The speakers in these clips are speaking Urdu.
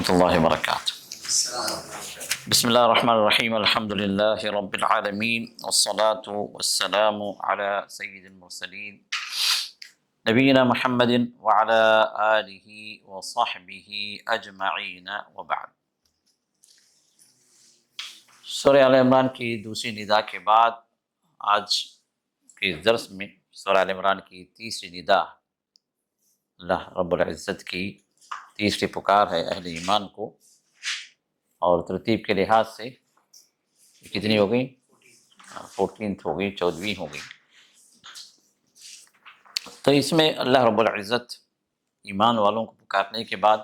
ورحمۃ اللہ وبرکاتہ۔ بسم اللہ الرحمن الرحیم، الحمد للہ رب العالمین، والصلاة والسلام علی سید المرسلین نبینا محمد وعلی آلہ وصحبہ اجمعین وبعد۔ سورہ آل عمران کی دوسری ندا کے بعد آج کے درس میں سورہ آل عمران کی تیسری ندا، اللہ رب العزت کی تیسری پکار ہے اہل ایمان کو، اور ترتیب کے لحاظ سے کتنی ہو گئی؟ 14 ہو گئی، 14ویں ہو گئی۔ تو اس میں اللہ رب العزت ایمان والوں کو پکارنے کے بعد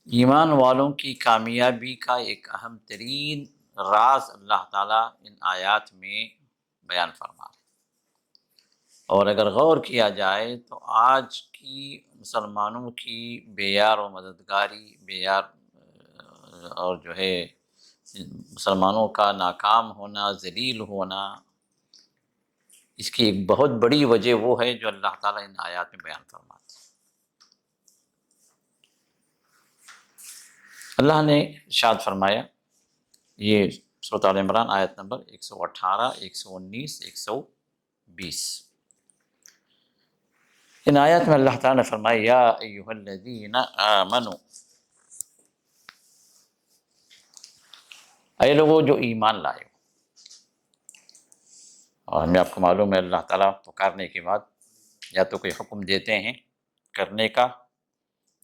ایمان والوں کی کامیابی کا ایک اہم ترین راز اللہ تعالیٰ ان آیات میں بیان فرما رہے ہیں۔ اور اگر غور کیا جائے تو آج کی مسلمانوں کی بے یار و مددگاری، بے یار اور جو ہے مسلمانوں کا ناکام ہونا، ذلیل ہونا، اس کی ایک بہت بڑی وجہ وہ ہے جو اللہ تعالیٰ ان آیات میں بیان فرماتے ہیں۔ اللہ نے ارشاد فرمایا، یہ سورۃ آل عمران آیت نمبر 118، 119، 120۔ ان آیات میں اللہ تعالیٰ نے فرمایا، یا ایھا الذین آمنوا، اے لوگوں جو ایمان لائے ہو۔ اور ہمیں آپ کو معلوم ہے اللہ تعالیٰ پکارنے کے بعد یا تو کوئی حکم دیتے ہیں کرنے کا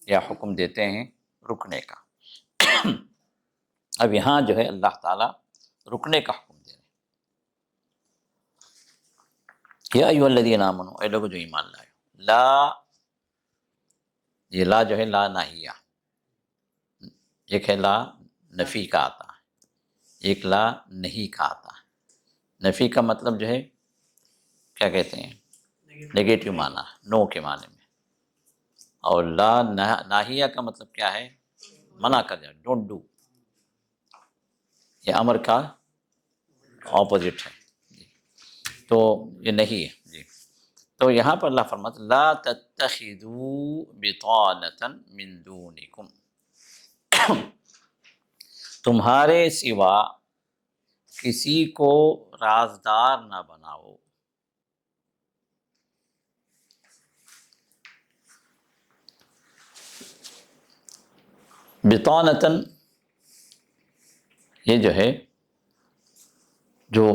یا حکم دیتے ہیں رکنے کا۔ اب یہاں جو ہے اللہ تعالیٰ رکنے کا حکم دے رہے ہیں۔ یا ایھا الذین آمنوا، اے لوگوں جو ایمان لائے ہو۔ لا، یہ لا جو ہے لا ناہیہ، ایک ہے لا نفی کا آتا ہے، ایک لا نہیں کا آتا ہے۔ نفی کا مطلب جو ہے کیا کہتے ہیں؟ نیگیٹو معنی، نو کے معنی میں۔ اور لا ناہیہ کا مطلب کیا ہے؟ منع کر دیا، ڈونٹ ڈو۔ یہ امر کا اپوزٹ ہے، تو یہ نہیں ہے جی۔ تو یہاں پر اللہ فرماتا ہے، لا تتخذوا بطانة من دونکم، تمہارے سوا کسی کو رازدار نہ بناؤ۔ بطانة، یہ جو ہے جو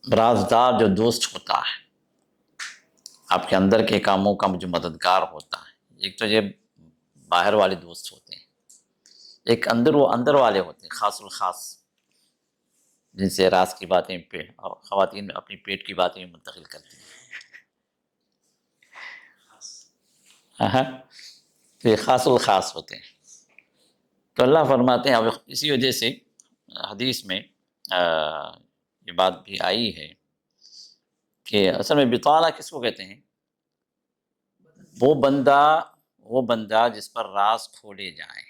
رازدار جو دوست ہوتا ہے، آپ کے اندر کے کاموں کا جو مددگار ہوتا ہے۔ ایک تو یہ باہر والے دوست ہوتے ہیں، ایک اندر والے ہوتے ہیں، خاص الخاص، جن سے راز کی باتیں خواتین اپنی پیٹ کی باتیں منتقل کرتی ہیں، تو یہ خاص الخاص ہوتے ہیں۔ تو اللہ فرماتے ہیں، اب اسی وجہ سے حدیث میں یہ بات بھی آئی ہے کہ اصل میں بطانہ کس کو کہتے ہیں؟ وہ بندہ جس پر راز کھولے جائیں۔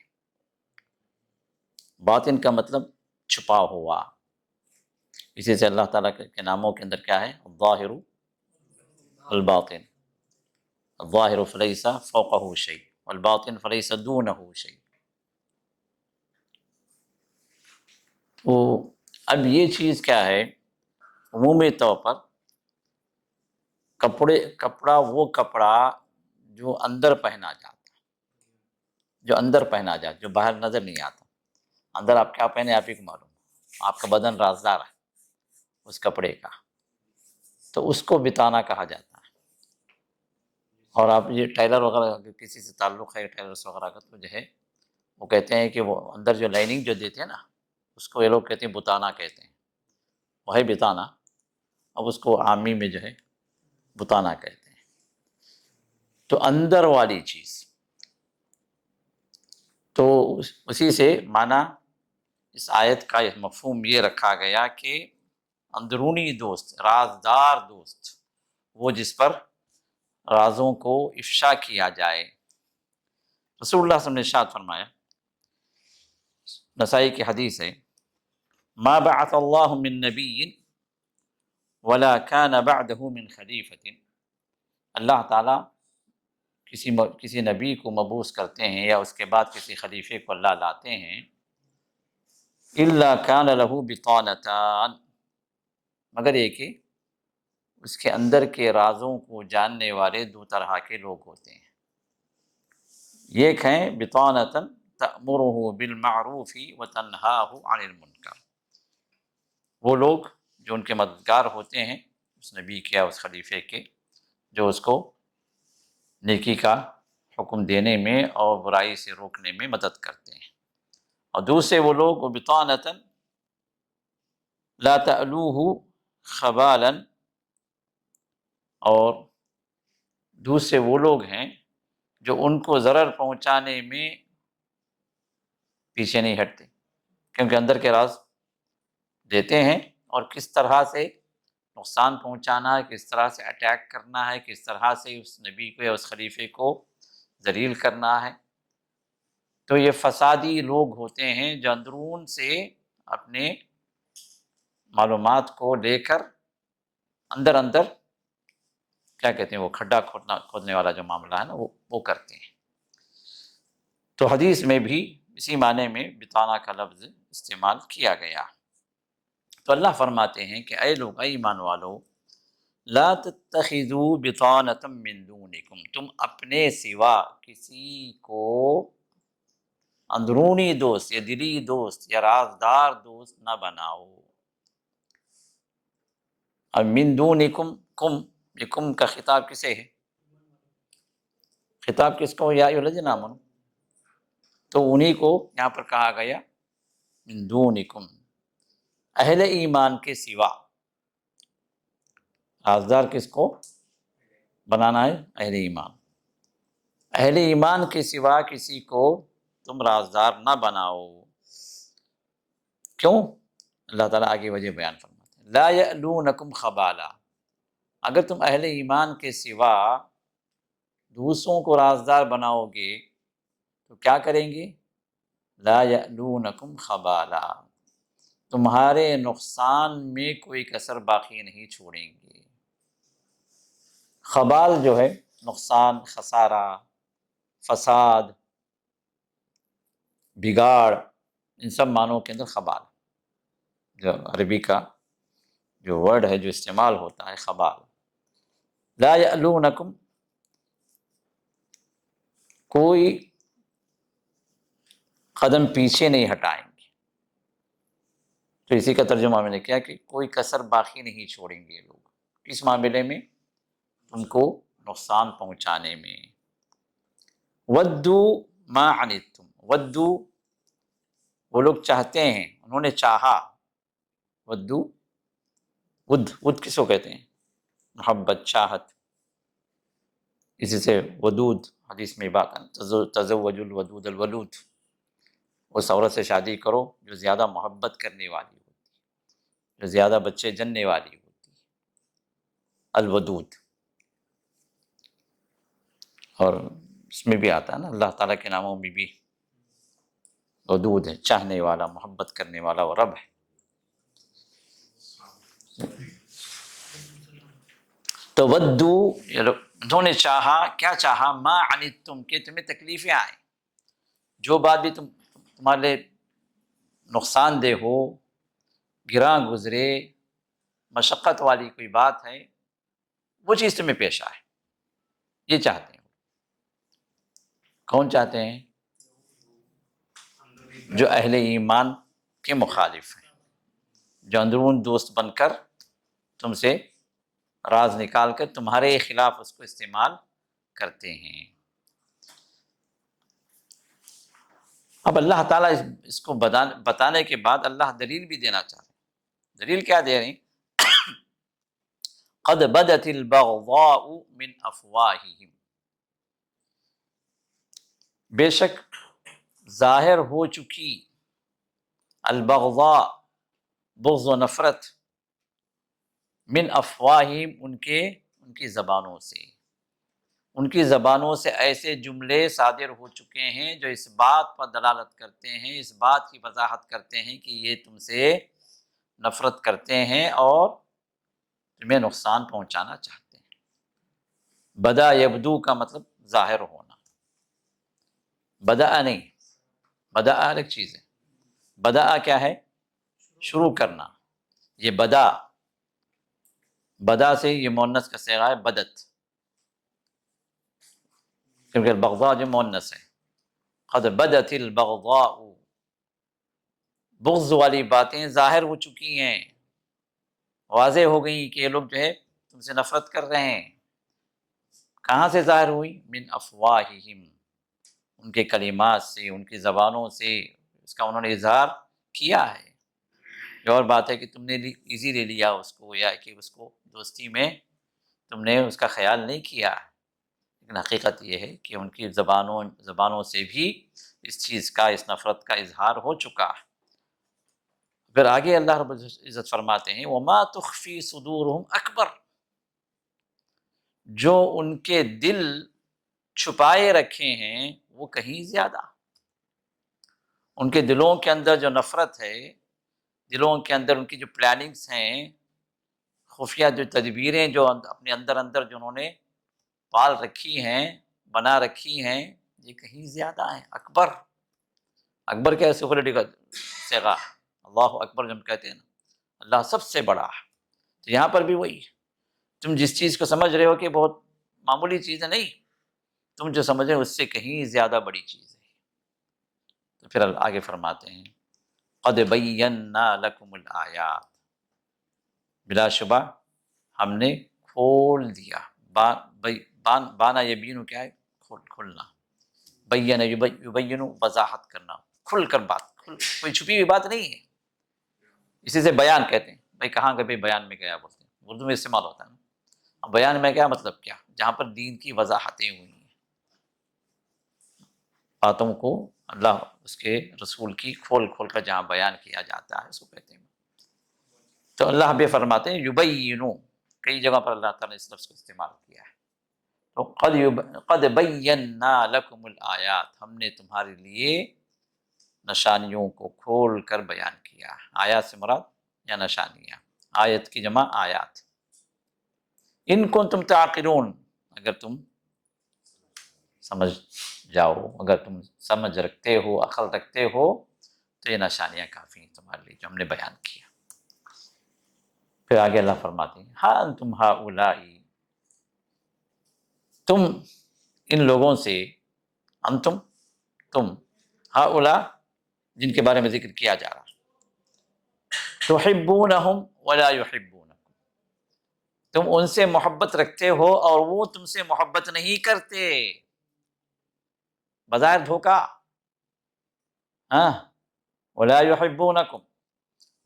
باطن کا مطلب چھپا ہوا، اسی سے اللہ تعالیٰ کے ناموں کے اندر کیا ہے؟ الظاہر والباطن۔ الظاہر فلیس فوقہ شیء والباطن فلیس دونہ شیء۔ تو اب یہ چیز کیا ہے؟ عمومی طور پر کپڑا وہ کپڑا جو اندر پہنا جاتا، جو باہر نظر نہیں آتا۔ اندر آپ کیا پہنے آپ ہی کو معلوم، آپ کا بدن رازدار ہے اس کپڑے کا، تو اس کو بطانہ کہا جاتا ہے۔ اور آپ یہ ٹیلر وغیرہ کسی سے تعلق ہے ٹیلرس وغیرہ کا، تو جو ہے وہ کہتے ہیں کہ وہ اندر جو لائننگ جو دیتے ہیں نا، اس کو یہ لوگ کہتے ہیں بطانہ کہتے ہیں، وہ ہے بطانہ۔ اب اس کو عامی میں جو ہے بطانہ کہتے ہیں۔ تو اندر والی چیز، تو اسی سے معنی اس آیت کا مفہوم یہ رکھا گیا کہ اندرونی دوست، رازدار دوست، وہ جس پر رازوں کو افشا کیا جائے۔ رسول اللہ صلی اللہ علیہ وسلم نے ارشاد فرمایا، نسائی کی حدیث ہے، ما بعث اللہ من نبی ولا كان بعده من خلیفۃ، اللہ تعالیٰ کسی نبی کو مبعوث کرتے ہیں یا اس کے بعد کسی خلیفے کو اللہ لاتے ہیں، الا کان لہ بطانتان، مگر یہ کہ اس کے اندر کے رازوں کو جاننے والے دو طرح کے لوگ ہوتے ہیں۔ ایک ہیں بطانتاً تأمرہ بالمعروف وتنہاہ عن المنکر، وہ لوگ جو ان کے مددگار ہوتے ہیں اس نبی کے یا اس خلیفے کے، جو اس کو نیکی کا حکم دینے میں اور برائی سے روکنے میں مدد کرتے ہیں، اور دوسرے وہ لوگ بطانتاً لا تألوہ خبالا، اور دوسرے وہ لوگ ہیں جو ان کو ضرر پہنچانے میں پیچھے نہیں ہٹتے، کیونکہ اندر کے راز دیتے ہیں، اور کس طرح سے نقصان پہنچانا ہے، کس طرح سے اٹیک کرنا ہے، کس طرح سے اس نبی کو یا اس خلیفے کو ذلیل کرنا ہے۔ تو یہ فسادی لوگ ہوتے ہیں جو اندرون سے اپنے معلومات کو لے کر اندر اندر کیا کہتے ہیں، وہ کھڈا کھودنے والا جو معاملہ ہے نا وہ کرتے ہیں۔ تو حدیث میں بھی اسی معنی میں بطانہ کا لفظ استعمال کیا گیا۔ تو اللہ فرماتے ہیں کہ اے لوگ، اے ایمان والو، لا تتخذوا بطانة من دونکم، تم اپنے سوا کسی کو اندرونی دوست یا دلی دوست یا رازدار دوست نہ بناؤ۔ اور من دونکم، کم، یہ کم کا خطاب کسے ہے؟ خطاب کس کو؟ یا ایھا الذین آمنوا، تو انہی کو یہاں پر کہا گیا من دونکم، اہل ایمان کے سوا۔ رازدار کس کو بنانا ہے؟ اہل ایمان۔ اہل ایمان کے سوا کسی کو تم رازدار نہ بناؤ۔ کیوں؟ اللہ تعالیٰ آگے وجہ بیان فرماتے ہیں، لا یألونکم خبالا، اگر تم اہل ایمان کے سوا دوسروں کو رازدار بناؤ گے تو کیا کریں گے؟ لا یألونکم خبالا، تمہارے نقصان میں کوئی کسر باقی نہیں چھوڑیں گے۔ خبال جو ہے نقصان، خسارہ، فساد، بگاڑ، ان سب معنوں کے اندر خبال جو عربی کا جو ورڈ ہے جو استعمال ہوتا ہے، خبال۔ لا یألونکم، کوئی قدم پیچھے نہیں ہٹائیں گے۔ تو اسی کا ترجمہ میں نے کیا کہ کوئی کسر باقی نہیں چھوڑیں گے لوگ، کس معاملے میں؟ ان کو نقصان پہنچانے میں۔ ودو ما عنتم، ودو وہ لوگ چاہتے ہیں، انہوں نے چاہا۔ ودو، ود کس کو کہتے ہیں؟ محبت، چاہت، اسی سے ودود حدیث میں بات ہے، تزوج الودود الولود، اس عورت سے شادی کرو جو زیادہ محبت کرنے والی ہوتی ہے، جو زیادہ بچے جننے والی ہوتی ہے، الودود۔ اور اس میں بھی آتا ہے نا اللہ تعالیٰ کے ناموں میں بھی ودود ہے، چاہنے والا، محبت کرنے والا، وہ رب ہے۔ تو ودو، انہوں نے چاہا، کیا چاہا؟ ما عنتم، کہ تمہیں تکلیفیں آئیں، جو بات بھی تمہارے نقصان دہ ہو، گراں گزرے، مشقت والی کوئی بات ہے، وہ چیز تمہیں پیش آئے، یہ چاہتے ہیں۔ کون چاہتے ہیں؟ جو اہل ایمان کے مخالف ہیں، جو اندرون دوست بن کر تم سے راز نکال کر تمہارے خلاف اس کو استعمال کرتے ہیں۔ اب اللہ تعالیٰ اس کو بتانے کے بعد اللہ دلیل بھی دینا چاہ رہے ہیں۔ دلیل کیا دے رہے ہیں؟ قد بدت البغضاء من افواہہم، بے شک ظاہر ہو چکی البغضاء، بغض و نفرت، من افواہہم، ان کی زبانوں سے، ان کی زبانوں سے ایسے جملے صادر ہو چکے ہیں جو اس بات پر دلالت کرتے ہیں، اس بات کی وضاحت کرتے ہیں کہ یہ تم سے نفرت کرتے ہیں اور تمہیں نقصان پہنچانا چاہتے ہیں۔ بدا یبدو کا مطلب ظاہر ہونا، بدأ نہیں، بدأ الگ چیز ہے، بدأ کیا ہے؟ شروع کرنا، یہ بدا سے یہ مؤنث کا صیغہ ہے بدت، کیونکہ البغضاء جو مؤنث ہے، قد بدت البغضاء، بغض والی باتیں ظاہر ہو چکی ہیں، واضح ہو گئی کہ یہ لوگ جو ہے تم سے نفرت کر رہے ہیں۔ کہاں سے ظاہر ہوئی؟ من افواہہم، ان کے کلمات سے، ان کی زبانوں سے اس کا انہوں نے اظہار کیا ہے۔ یہ اور بات ہے کہ تم نے ایزی لے لیا اس کو، یا کہ اس کو دوستی میں تم نے اس کا خیال نہیں کیا، لیکن حقیقت یہ ہے کہ ان کی زبانوں سے بھی اس چیز کا، اس نفرت کا اظہار ہو چکا ہے۔ پھر آگے اللہ رب العزت فرماتے ہیں وما تخفی صدورہم اکبر، جو ان کے دل چھپائے رکھے ہیں وہ کہیں زیادہ، ان کے دلوں کے اندر جو نفرت ہے، دلوں کے اندر ان کی جو پلاننگز ہیں، خفیہ جو تدبیریں جو اپنے اندر جو انہوں نے پال رکھی ہیں، بنا رکھی ہیں، یہ کہیں زیادہ ہیں، اکبر۔ اکبر کیا ہے؟ سپرلیٹو کا صیغہ، اللہ اکبر جب کہتے ہیں نا، اللہ سب سے بڑا ہے۔ تو یہاں پر بھی وہی، تم جس چیز کو سمجھ رہے ہو کہ بہت معمولی چیز ہے، نہیں، تم جو سمجھ رہے ہو اس سے کہیں زیادہ بڑی چیز ہے۔ تو پھر آگے فرماتے ہیں قد بینا لکم الآیات، بلا شبہ ہم نے کھول دیا، بانا یبین کیا ہے؟ کھلنا، بین یبین وضاحت کرنا، کھل کر بات، کوئی چھپی ہوئی بات نہیں ہے، اسی سے بیان کہتے ہیں۔ بھائی کہاں کبھی بیان میں گیا بولتے ہیں، اردو میں استعمال ہوتا ہے نا، اب بیان میں کیا مطلب؟ کیا جہاں پر دین کی وضاحتیں ہوئی ہیں، باتوں کو اللہ اس کے رسول کی کھول کر جہاں بیان کیا جاتا ہے اس کو کہتے ہیں۔ تو اللہ بھی فرماتے ہیں یبینو، کئی جگہ پر اللہ تعالیٰ نے اس لفظ کو استعمال کیا ہے۔ تو قد بینا لکم الآیات، ہم نے تمہارے لیے نشانیوں کو کھول کر بیان کیا۔ آیات سے مراد یا نشانیاں، آیت کی جمع آیات۔ ان کنتم تعقلون، اگر تم سمجھ جاؤ، اگر تم سمجھ رکھتے ہو، عقل رکھتے ہو، تو یہ نشانیاں کافی ہیں تمہارے لیے جو ہم نے بیان کیا۔ پھر آگے اللہ فرماتے ہیں ہاں انتم ہؤلائی، تم ان لوگوں سے، انتم تم، ہؤلاء جن کے بارے میں ذکر کیا جا رہا، تحبونہم ولا یحبونکم، تم ان سے محبت رکھتے ہو اور وہ تم سے محبت نہیں کرتے، بظاہر دھوکا، ہاں، ولا یحبونکم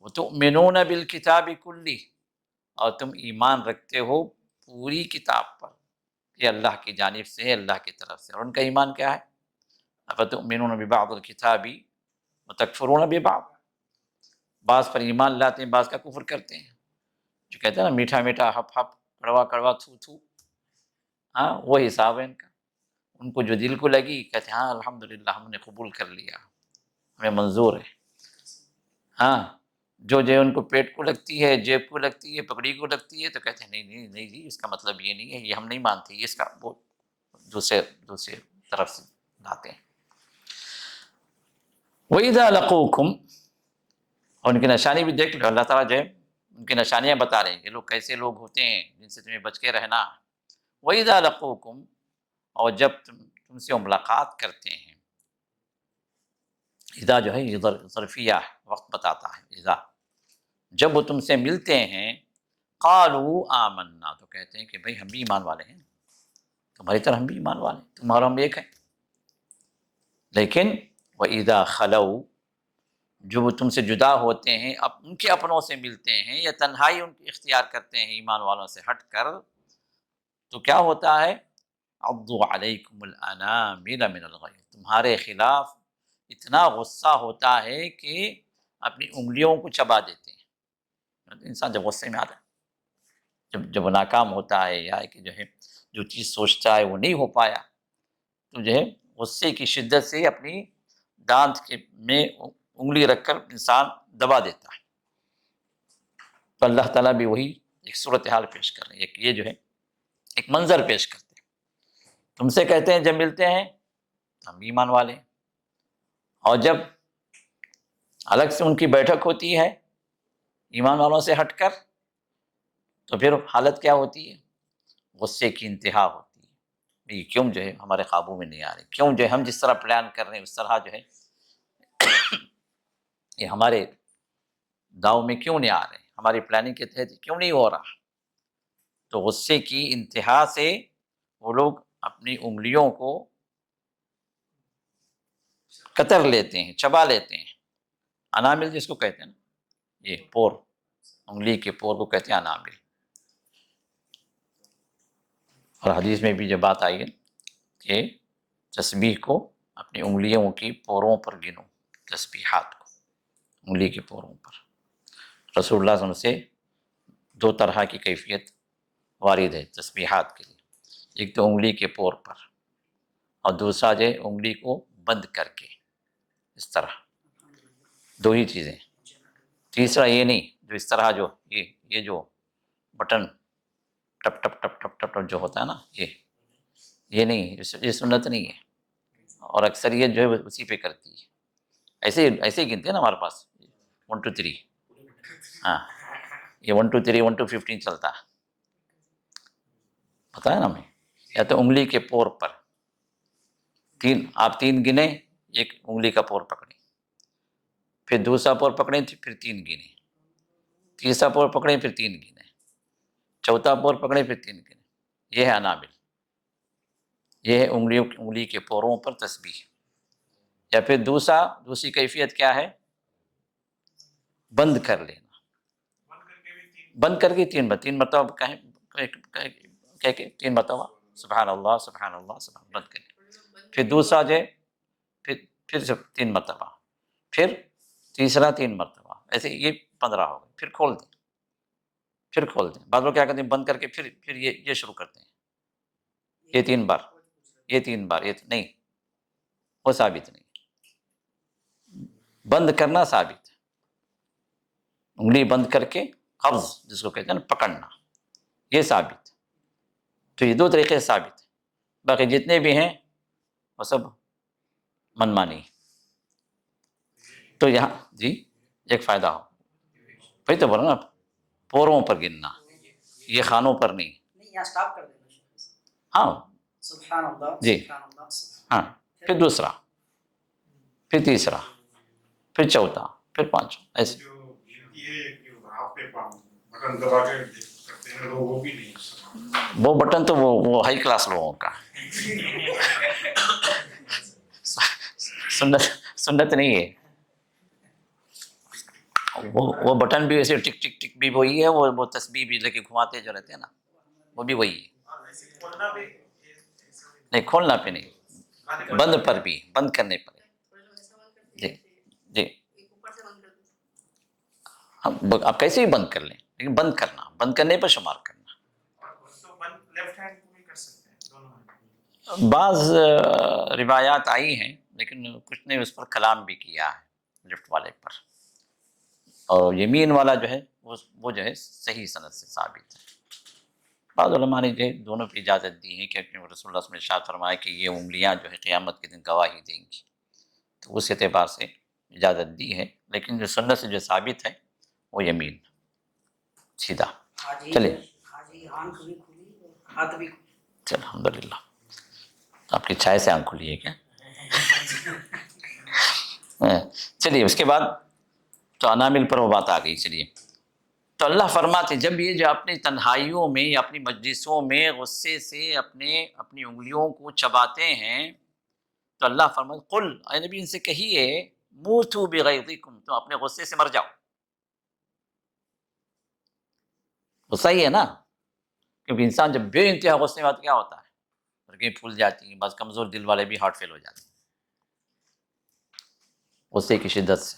وتؤمنون بالکتاب کلہ، اور تم ایمان رکھتے ہو پوری کتاب پر، یہ اللہ کی جانب سے ہے، اللہ کی طرف سے۔ اور ان کا ایمان کیا ہے؟ افتؤمنون ببعض الکتاب وتکفرون ببعض، بعض پر ایمان لاتے ہیں، بعض کا کفر کرتے ہیں، جو کہتے ہیں نا میٹھا میٹھا ہپ ہپ، کڑوا کڑوا تھو تھو، ہاں وہ حساب ہے ان کا۔ ان کو جو دل کو لگی کہتے ہیں ہاں الحمدللہ ہم نے قبول کر لیا، ہمیں منظور ہے۔ ہاں جو ان کو پیٹ کو لگتی ہے، جیب کو لگتی ہے، پگڑی کو لگتی ہے، تو کہتے ہیں نہیں نہیں نہیں جی، اس کا مطلب یہ نہیں ہے، یہ ہم نہیں مانتے، یہ اس کا وہ دوسرے طرف سے لاتے ہیں۔ وَإِذَا لَقُوكُمْ، اور ان کی نشانی بھی دیکھ لو، اللہ تعالیٰ جو ہے ان کی نشانیاں بتا رہے ہیں کہ لوگ کیسے لوگ ہوتے ہیں جن سے تمہیں بچ کے رہنا۔ وَإِذَا لَقُوكُمْ، اور جب تم سے وہ ملاقات کرتے ہیں، اذا جو ہے یہ ظرفیہ وقت بتاتا ہے، اذا جب وہ تم سے ملتے ہیں، قالوا آمنا، تو کہتے ہیں کہ بھئی ہم بھی ایمان والے ہیں، تمہاری طرح ہم بھی ایمان والے ہیں، تمہارا ہم ایک ہیں۔ لیکن وَإِذَا خَلَوْا، جو وہ تم سے جدا ہوتے ہیں، ان کے اپنوں سے ملتے ہیں یا تنہائی ان کی اختیار کرتے ہیں ایمان والوں سے ہٹ کر، تو کیا ہوتا ہے؟ عضوا علیکم الانامل من الغیظ، تمہارے خلاف اتنا غصہ ہوتا ہے کہ اپنی انگلیوں کو چبا دیتے ہیں۔ انسان جب غصے میں آتا ہے، جب وہ ناکام ہوتا ہے، یا کہ جو ہے جو چیز سوچتا ہے وہ نہیں ہو پایا، تو جو ہے غصے کی شدت سے اپنی دانت میں انگلی رکھ کر انسان دبا دیتا ہے۔ تو اللہ تعالیٰ بھی وہی ایک صورتحال پیش کر رہے ہیں، یہ جو ہے ایک منظر پیش کرتے ہیں تم سے کہتے ہیں جب ملتے ہیں ہم بھی ایمان والے ہیں، اور جب الگ سے ان کی بیٹھک ہوتی ہے ایمان والوں سے ہٹ کر تو پھر حالت کیا ہوتی ہے؟ غصے کی انتہا ہوتی ہے، یہ کیوں جو ہے ہمارے قابو میں نہیں آ رہے، کیوں جو ہے ہم جس طرح پلان کر رہے ہیں اس طرح جو ہے یہ ہمارے داؤ میں کیوں نہیں آ رہے، ہماری پلاننگ کے تحت کیوں نہیں ہو رہا۔ تو غصے کی انتہا سے وہ لوگ اپنی انگلیوں کو کتر لیتے ہیں، چبا لیتے ہیں۔ انامل جس کو کہتے ہیں نا، یہ پور، انگلی کے پور کو کہتے ہیں انامل۔ اور حدیث میں بھی جو بات آئی ہے کہ تسبیح کو اپنی انگلیوں کی پوروں پر گنو، تسبیحات کو انگلی کے پوروں پر۔ رسول اللہ صلی اللہ علیہ وسلم سے دو طرح کی کیفیت وارد ہے تسبیحات کے لیے، ایک تو انگلی کے پور پر، اور دوسرا جو ہے انگلی کو بند کر کے اس طرح، دو ہی چیزیں۔ تیسرا یہ نہیں جو اس طرح جو یہ جو بٹن ٹپ ٹپ ٹپ ٹپ ٹپ ٹپ جو ہوتا ہے نا، یہ نہیں، یہ سنت نہیں ہے، اور اکثریت جو ہے اسی پہ کرتی ہے۔ ایسے ہی گنتے ہیں نا ہمارے پاس 1 2 3، ہاں یہ 1 2 3 1 2 15 چلتا ہے، پتا ہے نا ہمیں۔ یا تو انگلی کے پور پر آپ 3 گنے، ایک انگلی کا پور پکڑیں، پھر دوسرا پور پکڑیں پھر 3 گنے، تیسرا پور پکڑیں پھر 3 گنے، چوتھا پور پکڑیں پھر 3 گنے۔ یہ ہے انامل، یہ ہے انگلی کے پوروں پر تسبیح۔ یا پھر دوسری کیفیت کیا ہے؟ بند کر لینا، بند کر کے 3 مرتبہ کہہ کے 3 مرتبہ سبحان اللہ سبحان اللہ سبحان اللہ، بند کر کے پھر دوسرا جو ہے پھر 3 مرتبہ، پھر تیسرا 3 مرتبہ، ایسے یہ 15 ہو گئے، پھر کھول دیں، پھر کھول دیں۔ بعض لوگ کیا کرتے ہیں بند کر کے پھر یہ شروع کرتے ہیں، یہ 3 بار، یہ 3 بار، یہ نہیں، وہ ثابت نہیں۔ بند کرنا ثابت ہے، انگلی بند کر کے قبض جس کو کہتے ہیں نا، پکڑنا، یہ ثابت ہے۔ تو یہ 2 طریقے ثابت ہیں، باقی جتنے بھی ہیں وہ سب منمانی۔ تو یہاں جی ایک فائدہ ہو، وہی تو بولو نا، پوروں پر گننا، یہ خانوں پر نہیں۔ ہاں جی، ہاں پھر دوسرا، پھر تیسرا، پھر چوتھا، پھر 5، ایسے۔ وہ بٹن تو وہ ہائی کلاس لوگوں کا سنت نہیں ہے، وہ بٹن بھی ایسے ٹک ٹک ٹک بھی وہی ہے، وہ تسبیح بھی لے کے گھماتے جو رہتے ہیں نا، وہ بھی وہی ہے۔ نہیں کھولنا پہ نہیں، بند پر بھی، بند کرنے پر۔ جی جی، آپ کیسے بھی بند کر لیں، لیکن بند کرنا، بند کرنے پر شمار کرنا۔ بعض روایات آئی ہیں، لیکن کچھ نے اس پر کلام بھی کیا ہے لیفٹ والے پر، اور یمین والا جو ہے وہ جو ہے صحیح سند سے ثابت ہے۔ بعض علماء نے جو ہے دونوں کی اجازت دی ہے، کیونکہ رسول اللہ صلی اللہ علیہ وسلم نے ارشاد فرمایا کہ یہ انگلیاں جو ہے قیامت کے دن گواہی دیں گی، تو اس اعتبار سے اجازت دی ہے، لیکن جو سنت سے جو ثابت ہے وہ یمین سیدھا۔ چلے چل الحمدللہ، آپ کی چائے سے آنکھ کھلی ہے کیا؟ چلیے اس کے بعد تو انامل پر وہ بات آ گئی۔ چلیے تو اللہ فرماتے جب یہ جو اپنی تنہائیوں میں یا اپنی مجلسوں میں غصے سے اپنی انگلیوں کو چباتے ہیں، تو اللہ فرماتے قل، اے نبی ان سے کہیے موتوا بغیظکم، تو اپنے غصے سے مر جاؤ۔ غصہ ہی ہے نا، کیونکہ انسان جب بے انتہا غصے میں آتا کیا ہوتا ہے، رگیں پھول جاتی ہیں، بعض کمزور دل والے بھی ہارٹ فیل ہو جاتے ہیں غصے کی شدت سے۔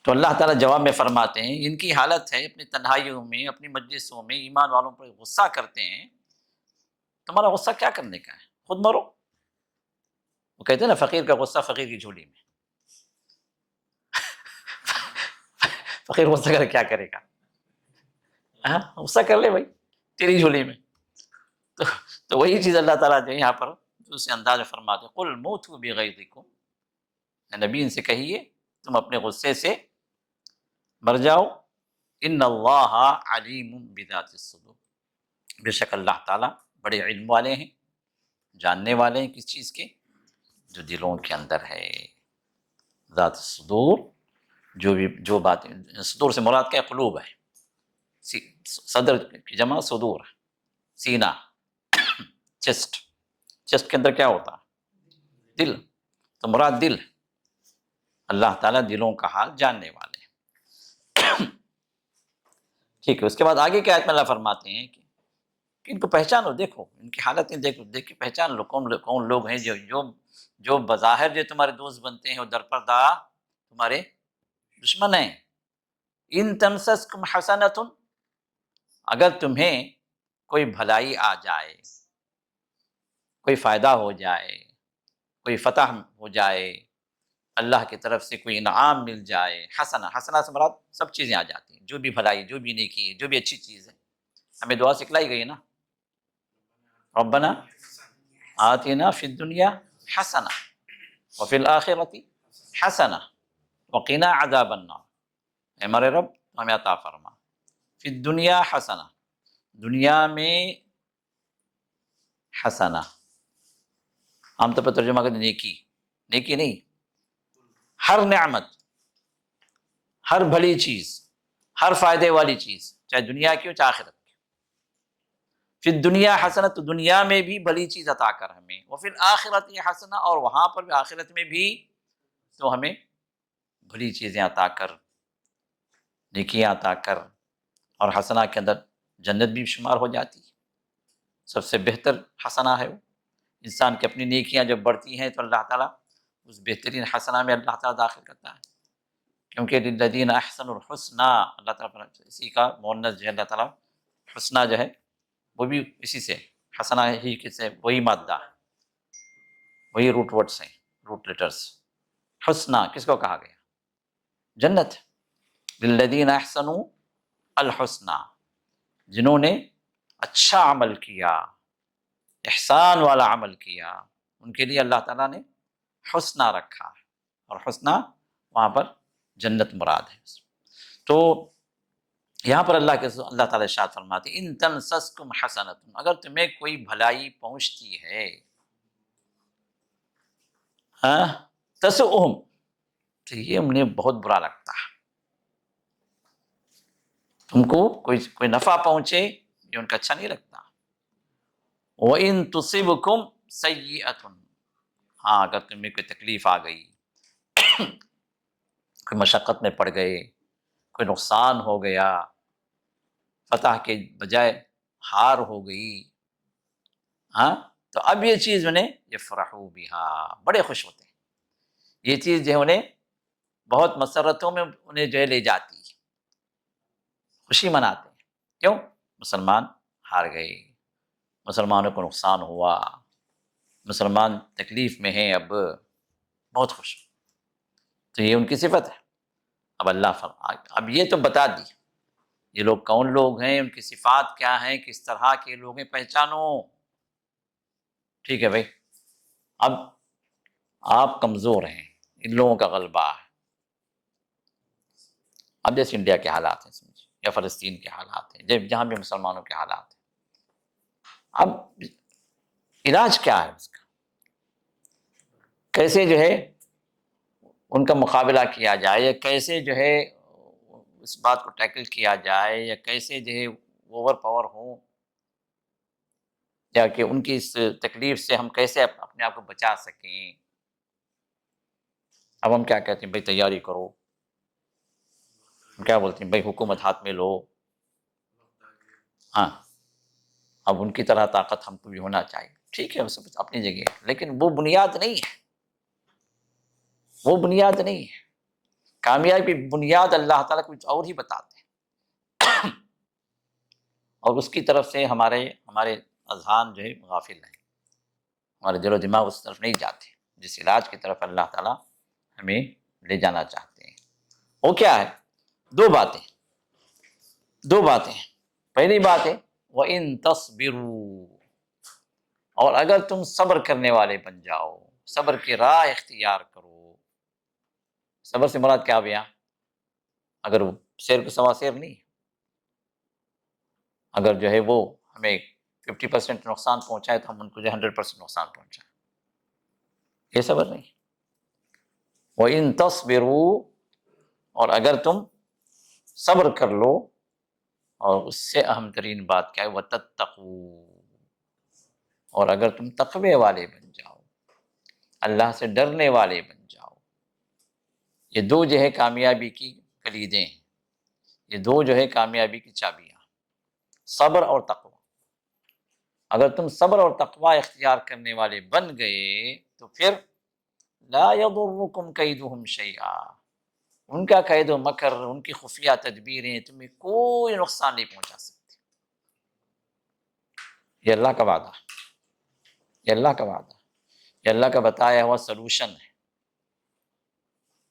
تو اللہ تعالیٰ جواب میں فرماتے ہیں ان کی حالت ہے اپنی تنہائیوں میں، اپنی مجلسوں میں ایمان والوں پر غصہ کرتے ہیں، تمہارا غصہ کیا کرنے کا ہے، خود مرو۔ وہ کہتے ہیں نا فقیر کا غصہ فقیر کی جھولی میں، فقیر غصہ کر کیا کرے گا، ہاں غصہ کر لے بھائی تیری جھولی میں، تو تو وہی چیز اللہ تعالیٰ جو ہے یہاں پر دوسرے انداز میں فرماتے ہیں، قل موتوا بغیظکم، نبی ان سے کہیے تم اپنے غصے سے مر جاؤ، ان اللہ علیم بذات الصدور، بے شک اللہ تعالیٰ بڑے علم والے ہیں، جاننے والے ہیں کس چیز کے، جو دلوں کے اندر ہے، ذات الصدور، جو باتیں، صدور سے مراد کیا ہے؟ قلوب ہے، صدر کی جمع صدور، سینہ، چیسٹ، چیسٹ کے اندر کیا ہوتا ہے؟ دل، تو مراد دل، اللہ تعالیٰ دلوں کا حال جاننے والے ہیں۔ ٹھیک ہے، اس کے بعد آگے کی آیت میں اللہ فرماتے ہیں کہ ان کو پہچانو، دیکھو ان کی حالتیں، دیکھ کے پہچان لو کون لوگ ہیں جو بظاہر جو تمہارے دوست بنتے ہیں وہ درپردہ تمہارے دشمن ہیں۔ ان تمسسکم حسنۃ، اگر تمہیں کوئی بھلائی آ جائے، کوئی فائدہ ہو جائے، کوئی فتح ہو جائے، اللہ کی طرف سے کوئی انعام مل جائے، حسنہ سے مراد سب چیزیں آ جاتی ہیں، جو بھی بھلائی، جو بھی نیکی ہے، جو بھی اچھی چیز ہے، ہمیں دعا سکھلائی گئی نا، ربنا آتنا فی الدنیا حسنہ وفی الآخرۃ حسنہ وقنا عذاب النار، اے ہمارے رب ہمیں عطا فرما، فی الدنیا حسنہ، دنیا میں حسنہ، عام طور پر ترجمہ کرتے نیکی، نیکی نہیں، ہر نعمت، ہر بھلی چیز، ہر فائدے والی چیز، چاہے دنیا کی ہو چاہے آخرت کی، فی الدنیا حسنہ، تو دنیا میں بھی بھلی چیز عطا کر ہمیں، وفی الآخرۃ حسنہ، اور وہاں پر بھی آخرت میں بھی تو ہمیں بھلی چیزیں عطا کر، نیکیاں عطا کر، اور حسنہ کے اندر جنت بھی شمار ہو جاتی ہے، سب سے بہتر حسنہ ہے وہ، انسان کی اپنی نیکیاں جب بڑھتی ہیں تو اللہ تعالیٰ اس بہترین حسنہ میں اللہ تعالیٰ داخل کرتا ہے، کیونکہ للذین احسنوا الحسنی، اللہ تعالیٰ اسی کا مؤنث جو ہے اللہ تعالیٰ حسنہ جو ہے وہ بھی اسی سے، حسنہ ہی سے وہی مادہ ہے، وہی روٹ ورڈس ہیں، روٹ لیٹرز، حسنہ کس کو کہا گیا؟ جنت، للذین احسنوا الحسنی، جنہوں نے اچھا عمل کیا، احسان والا عمل کیا، ان کے لیے اللہ تعالیٰ نے حسنہ رکھا ہے، اور حسنہ وہاں پر جنت مراد ہے۔ تو یہاں پر اللہ تعالیٰ ارشاد فرماتے ہیں ان تمسسکم حسنۃ، اگر تمہیں کوئی بھلائی پہنچتی ہے، تسؤہم، تو یہ انہیں بہت برا لگتا ہے، تم کو کوئی نفع پہنچے یہ ان کا اچھا نہیں لگتا۔ وَإِن تُصِبْكُمْ سَيِّئَةٌ، ہاں اگر تمہیں کوئی تکلیف آ گئی، کوئی مشقت میں پڑ گئے، کوئی نقصان ہو گیا، فتح کے بجائے ہار ہو گئی، ہاں تو اب یہ چیز انہیں یفرحوا بہا، بڑے خوش ہوتے ہیں، یہ چیز جو ہے انہیں بہت مسرتوں میں انہیں جو ہے لے جاتی ہے، خوشی مناتے ہیں، کیوں؟ مسلمان ہار گئے، مسلمانوں کو نقصان ہوا، مسلمان تکلیف میں ہیں، اب بہت خوش، تو یہ ان کی صفت ہے۔ اب اب یہ تو بتا دی یہ لوگ کون لوگ ہیں، ان کی صفات کیا ہیں، کس طرح کے لوگ ہیں، پہچانو، ٹھیک ہے بھائی۔ اب آپ کمزور ہیں، ان لوگوں کا غلبہ ہے، اب جیسے انڈیا کے حالات ہیں سمجھے، یا فلسطین کے حالات ہیں، جہاں بھی مسلمانوں کے حالات ہیں، اب علاج کیا ہے اس کا، کیسے جو ہے ان کا مقابلہ کیا جائے، یا کیسے جو ہے اس بات کو ٹیکل کیا جائے، یا کیسے جو ہے اوور پاور ہوں، یا کہ ان کی اس تکلیف سے ہم کیسے اپنے آپ کو بچا سکیں۔ اب ہم کیا کہتے ہیں؟ بھائی تیاری کرو، ہم کیا بولتے ہیں؟ بھائی حکومت ہاتھ میں لو، ہاں اب ان کی طرح طاقت ہم کو بھی ہونا چاہیے، ٹھیک ہے وہ سب اپنی جگہ ہے، لیکن وہ بنیاد نہیں ہے، وہ بنیاد نہیں ہے، کامیابی کی بنیاد اللہ تعالیٰ کچھ اور ہی بتاتے ہیں، اور اس کی طرف سے ہمارے اذہان جو ہے غافل ہیں، ہمارے دل و دماغ اس طرف نہیں جاتے، جس علاج کی طرف اللہ تعالیٰ ہمیں لے جانا چاہتے ہیں۔ وہ کیا ہے؟ دو باتیں، پہلی بات ہے وَإِن تَصْبِرُوا، اور اگر تم صبر کرنے والے بن جاؤ، صبر کی راہ اختیار کرو۔ صبر سے مراد کیا بیاں؟ اگر وہ شیر کو سوا شیر نہیں، اگر جو ہے وہ ہمیں 50% نقصان پہنچائے تو ہم ان کو جو 100% نقصان پہنچائیں، یہ صبر نہیں۔ وَإِن تَصْبِرُوا، اور اگر تم صبر کر لو، اور اس سے اہم ترین بات کیا ہے، وَتَتَّقُوا، اور اگر تم تقوی والے بن جاؤ، اللہ سے ڈرنے والے بن جاؤ۔ یہ دو جو ہے کامیابی کی کلیدیں ہیں، یہ دو جو ہے کامیابی کی چابیاں، صبر اور تقوی۔ اگر تم صبر اور تقوی اختیار کرنے والے بن گئے تو پھر لا یضرکم کیدہم شیئا، ان کا قید و مکر، ان کی خفیہ تدبیریں تمہیں کوئی نقصان نہیں پہنچا سکتی۔ یہ اللہ کا وعدہ، یہ اللہ کا وعدہ، یہ اللہ کا بتایا ہوا سلوشن ہے۔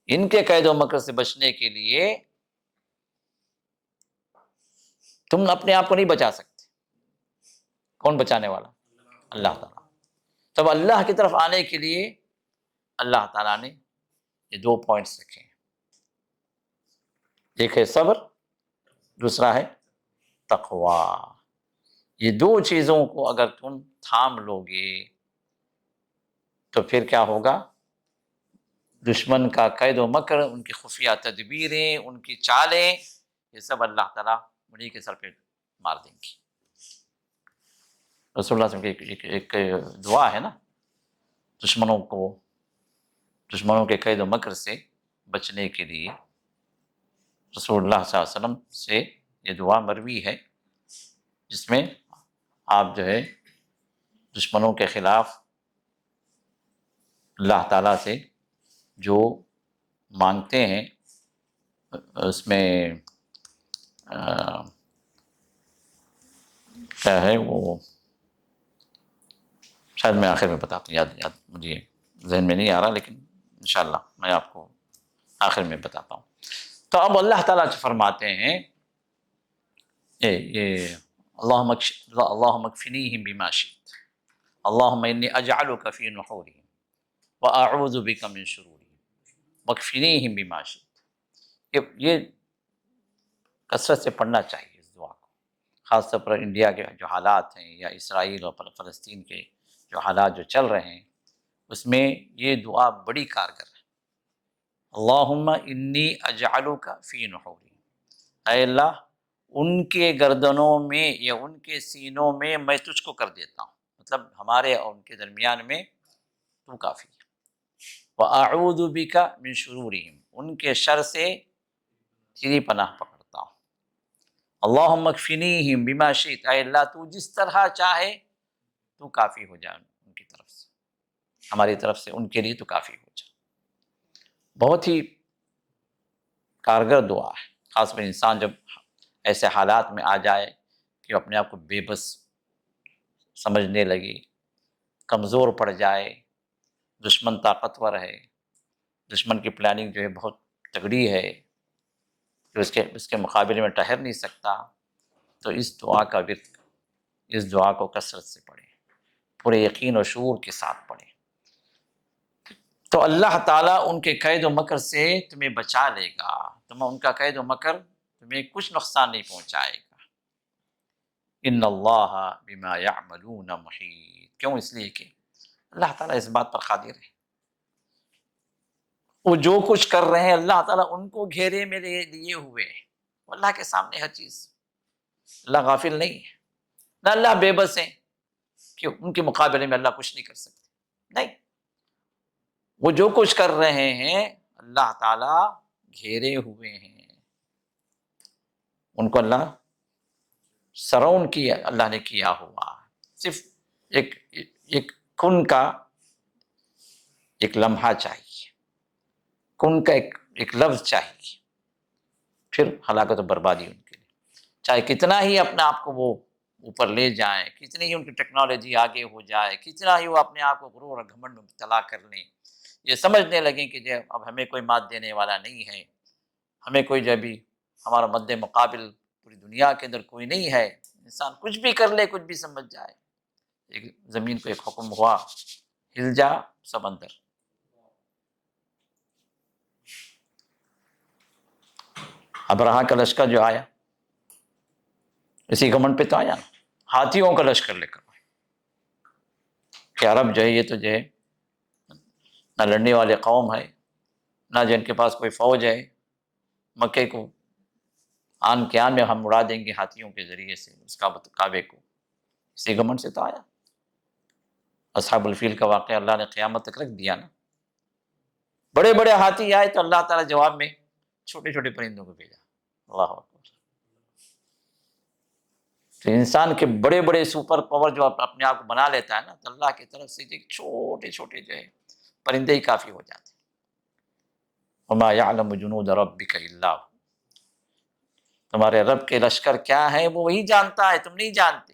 ان کے قید و مکر سے بچنے کے لیے تم اپنے آپ کو نہیں بچا سکتے۔ کون بچانے والا؟ اللہ تعالیٰ۔ تب اللہ کی طرف آنے کے لیے اللہ تعالیٰ نے یہ دو پوائنٹس رکھے ہیں، ایک ہے صبر، دوسرا ہے تقوی۔ یہ دو چیزوں کو اگر تم تھام لو گے تو پھر کیا ہوگا؟ دشمن کا قید و مکر، ان کی خفیہ تدبیریں، ان کی چالیں، یہ سب اللہ تعالیٰ انہی کے سر پہ مار دیں گی۔ رسول اللہ صلی اللہ علیہ وسلم کی ایک دعا ہے نا، دشمنوں کے قید و مکر سے بچنے کے لیے رسول اللہ صلی اللہ علیہ وسلم سے یہ دعا مروی ہے، جس میں آپ جو ہے دشمنوں کے خلاف اللہ تعالیٰ سے جو مانگتے ہیں، اس میں کیا ہے وہ، شاید میں آخر میں بتاتا ہوں، یاد مجھے ذہن میں نہیں آ رہا، لیکن انشاءاللہ میں آپ کو آخر میں بتاتا ہوں۔ تو اب اللہ تعالیٰ فرماتے ہیں یہ اللہم اکفنیہم بما شئت، اللہم انی اجعلک فی نحورہم واعوذ بک من شرورہم واکفنیہم بما شئت۔ یہ کثرت سے پڑھنا چاہیے اس دعا کو، خاص طور پر انڈیا کے جو حالات ہیں یا اسرائیل اور فلسطین کے جو حالات جو چل رہے ہیں، اس میں یہ دعا بڑی کارگر ہے۔ اللہم انی اجعلک فی نحورہم، اے اللہ ان کے گردنوں میں یا ان کے سینوں میں میں تجھ کو کر دیتا ہوں، مطلب ہمارے اور ان کے درمیان میں تو کافی ہے۔ وَأَعُوذُ بِكَ مِن شُرُورِهِمْ، ان کے شر سے تیری پناہ پکڑتا ہوں۔ اللہم اکفنیہم بما شئت، اے اللہ تو جس طرح چاہے تو کافی ہو جائے ان کی طرف سے، ہماری طرف سے ان کے لیے تو کافی ہو جائے۔ بہت ہی کارگر دعا ہے، خاص پر انسان جب ایسے حالات میں آ جائے کہ اپنے آپ کو بے بس سمجھنے لگے، کمزور پڑ جائے، دشمن طاقتور ہے، دشمن کی پلاننگ جو ہے بہت تگڑی ہے، کہ اس کے مقابلے میں ٹھہر نہیں سکتا، تو اس دعا کا ورد، اس دعا کو کثرت سے پڑھیں، پورے یقین و شعور کے ساتھ پڑھیں، تو اللہ تعالیٰ ان کے قید و مکر سے تمہیں بچا لے گا، ان کا قید و مکر تمہیں کچھ نقصان نہیں پہنچائے گا۔ ان اللہ بما یعملون محیط، کیوں؟ اس لیے کہ اللہ تعالیٰ اس بات پر قادر ہے، وہ جو کچھ کر رہے ہیں اللہ تعالیٰ ان کو گھیرے میں لیے ہوئے ہیں، اللہ کے سامنے ہر چیز، اللہ غافل نہیں ہے، نہ اللہ بے بس ہیں کہ ان کے مقابلے میں اللہ کچھ نہیں کر سکتے، نہیں، وہ جو کچھ کر رہے ہیں اللہ تعالیٰ گھیرے ہوئے ہیں، ان کو اللہ سراؤنڈ کیا، اللہ نے کیا ہوا، صرف ایک کن کا ایک لمحہ چاہیے، کن کا ایک لفظ چاہیے، پھر ہلاکت و بربادی ان کے لیے، چاہے کتنا ہی اپنے آپ کو وہ اوپر لے جائیں، کتنی ہی ان کی ٹیکنالوجی آگے ہو جائے، کتنا ہی وہ اپنے آپ کو غرور اور گھمنڈ میں مبتلا کر لیں، یہ سمجھنے لگیں کہ جو اب ہمیں کوئی مات دینے والا نہیں ہے، ہمیں کوئی جو بھی ہمارا مد مقابل پوری دنیا کے اندر کوئی نہیں ہے، انسان کچھ بھی کر لے، کچھ بھی سمجھ جائے، ایک زمین کو ایک حکم ہوا، ہل جا، سب اندر۔ ابرہا کا لشکر جو آیا، اسی گھمنڈ پہ تو آیا نا، ہاتھیوں کا لشکر لے کر، کہ عرب جو ہے یہ تو جو ہے نہ لڑنے والے قوم ہے، نہ جن کے پاس کوئی فوج ہے، مکے کو آن کے آن میں ہم اڑا دیں گے ہاتھیوں کے ذریعے سے اس کعبے کو، اسی گھمنڈ سے تو آیا۔ اصحاب الفیل کا واقعہ اللہ نے قیامت تک رکھ دیا نا، بڑے بڑے ہاتھی آئے تو اللہ تعالیٰ جواب میں چھوٹے چھوٹے پرندوں کو بھیجا۔ اللہ اکبر۔ تو انسان کے بڑے بڑے سپر پاور جو اپنے آپ کو بنا لیتا ہے نا، تو اللہ کی طرف سے ایک چھوٹے چھوٹے جو ہے پرندے ہی کافی ہو جاتے ہیں۔ وما یعلم جنود ربک الا هو، تمہارے رب کے لشکر کیا ہے وہ وہی جانتا ہے، تم نہیں جانتے۔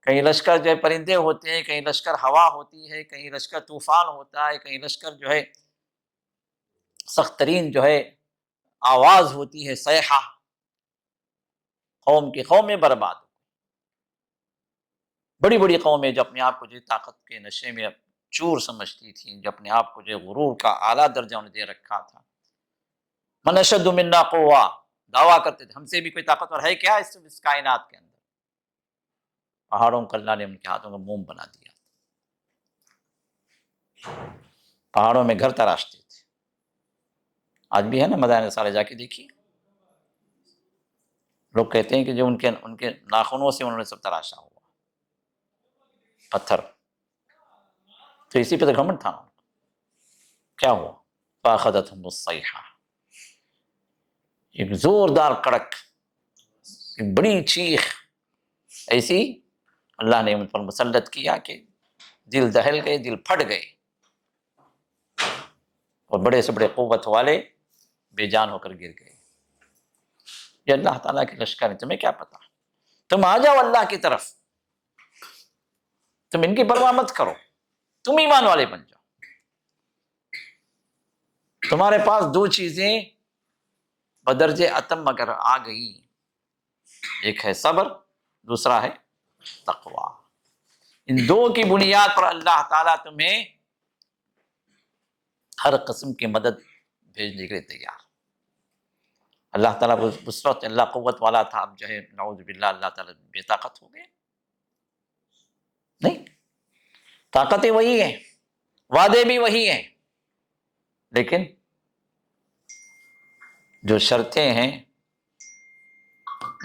کہیں لشکر جو ہے پرندے ہوتے ہیں، کہیں لشکر ہوا ہوتی ہے، کہیں لشکر طوفان ہوتا ہے، کہیں لشکر جو ہے سخت ترین جو ہے آواز ہوتی ہے، صیحہ، قوم کی قومیں برباد ہو۔ بڑی بڑی قومیں جو اپنے آپ کو جو طاقت کے نشے میں چور سمجھتی تھیں، جو اپنے آپ کو جو غرور کا اعلیٰ درجہ انہیں دے رکھا تھا، من اشد منا قوہ، دعویٰ کرتے تھے ہم سے بھی کوئی طاقتور ہے کیا اس کائنات کے اندر۔ پہاڑوں کو اللہ نے ان کے ہاتھوں کا موم بنا دیا، پہاڑوں میں گھر تراشتے تھے۔ آج بھی ہے نا، مدائن سارے جا کے دیکھیے، لوگ کہتے ہیں کہ جو ان کے ناخنوں سے انہوں نے سب تراشا ہوا پتھر، تو اسی پہ تو گھمنڈ تھا۔ کیا ہوا؟ فاخذتهم الصیحہ، ایک زوردار کڑک، ایک بڑی چیخ ایسی اللہ نے ان پر مسلط کیا کہ دل دہل گئے، دل پھٹ گئے، اور بڑے سے بڑے قوت والے بے جان ہو کر گر گئے۔ یہ اللہ تعالیٰ کے لشکر ہے، تمہیں کیا پتا؟ تم آ جاؤ اللہ کی طرف، تم ان کی پرواہ مت کرو، تم ایمان والے بن جاؤ۔ تمہارے پاس دو چیزیں بدرجہ اتم اگر آ گئی، ایک ہے صبر، دوسرا ہے تقوی۔ ان دو کی بنیاد پر اللہ تعالیٰ تمہیں ہر قسم کی مدد بھیجنے کے لیے تیار۔ اللہ تعالیٰ کو اس وقت اللہ قوت والا تھا، اب جو ہے نعوذ باللہ اللہ تعالیٰ بے طاقت ہو گئے؟ نہیں، طاقتیں وہی ہیں، وعدے بھی وہی ہیں، لیکن جو شرطیں ہیں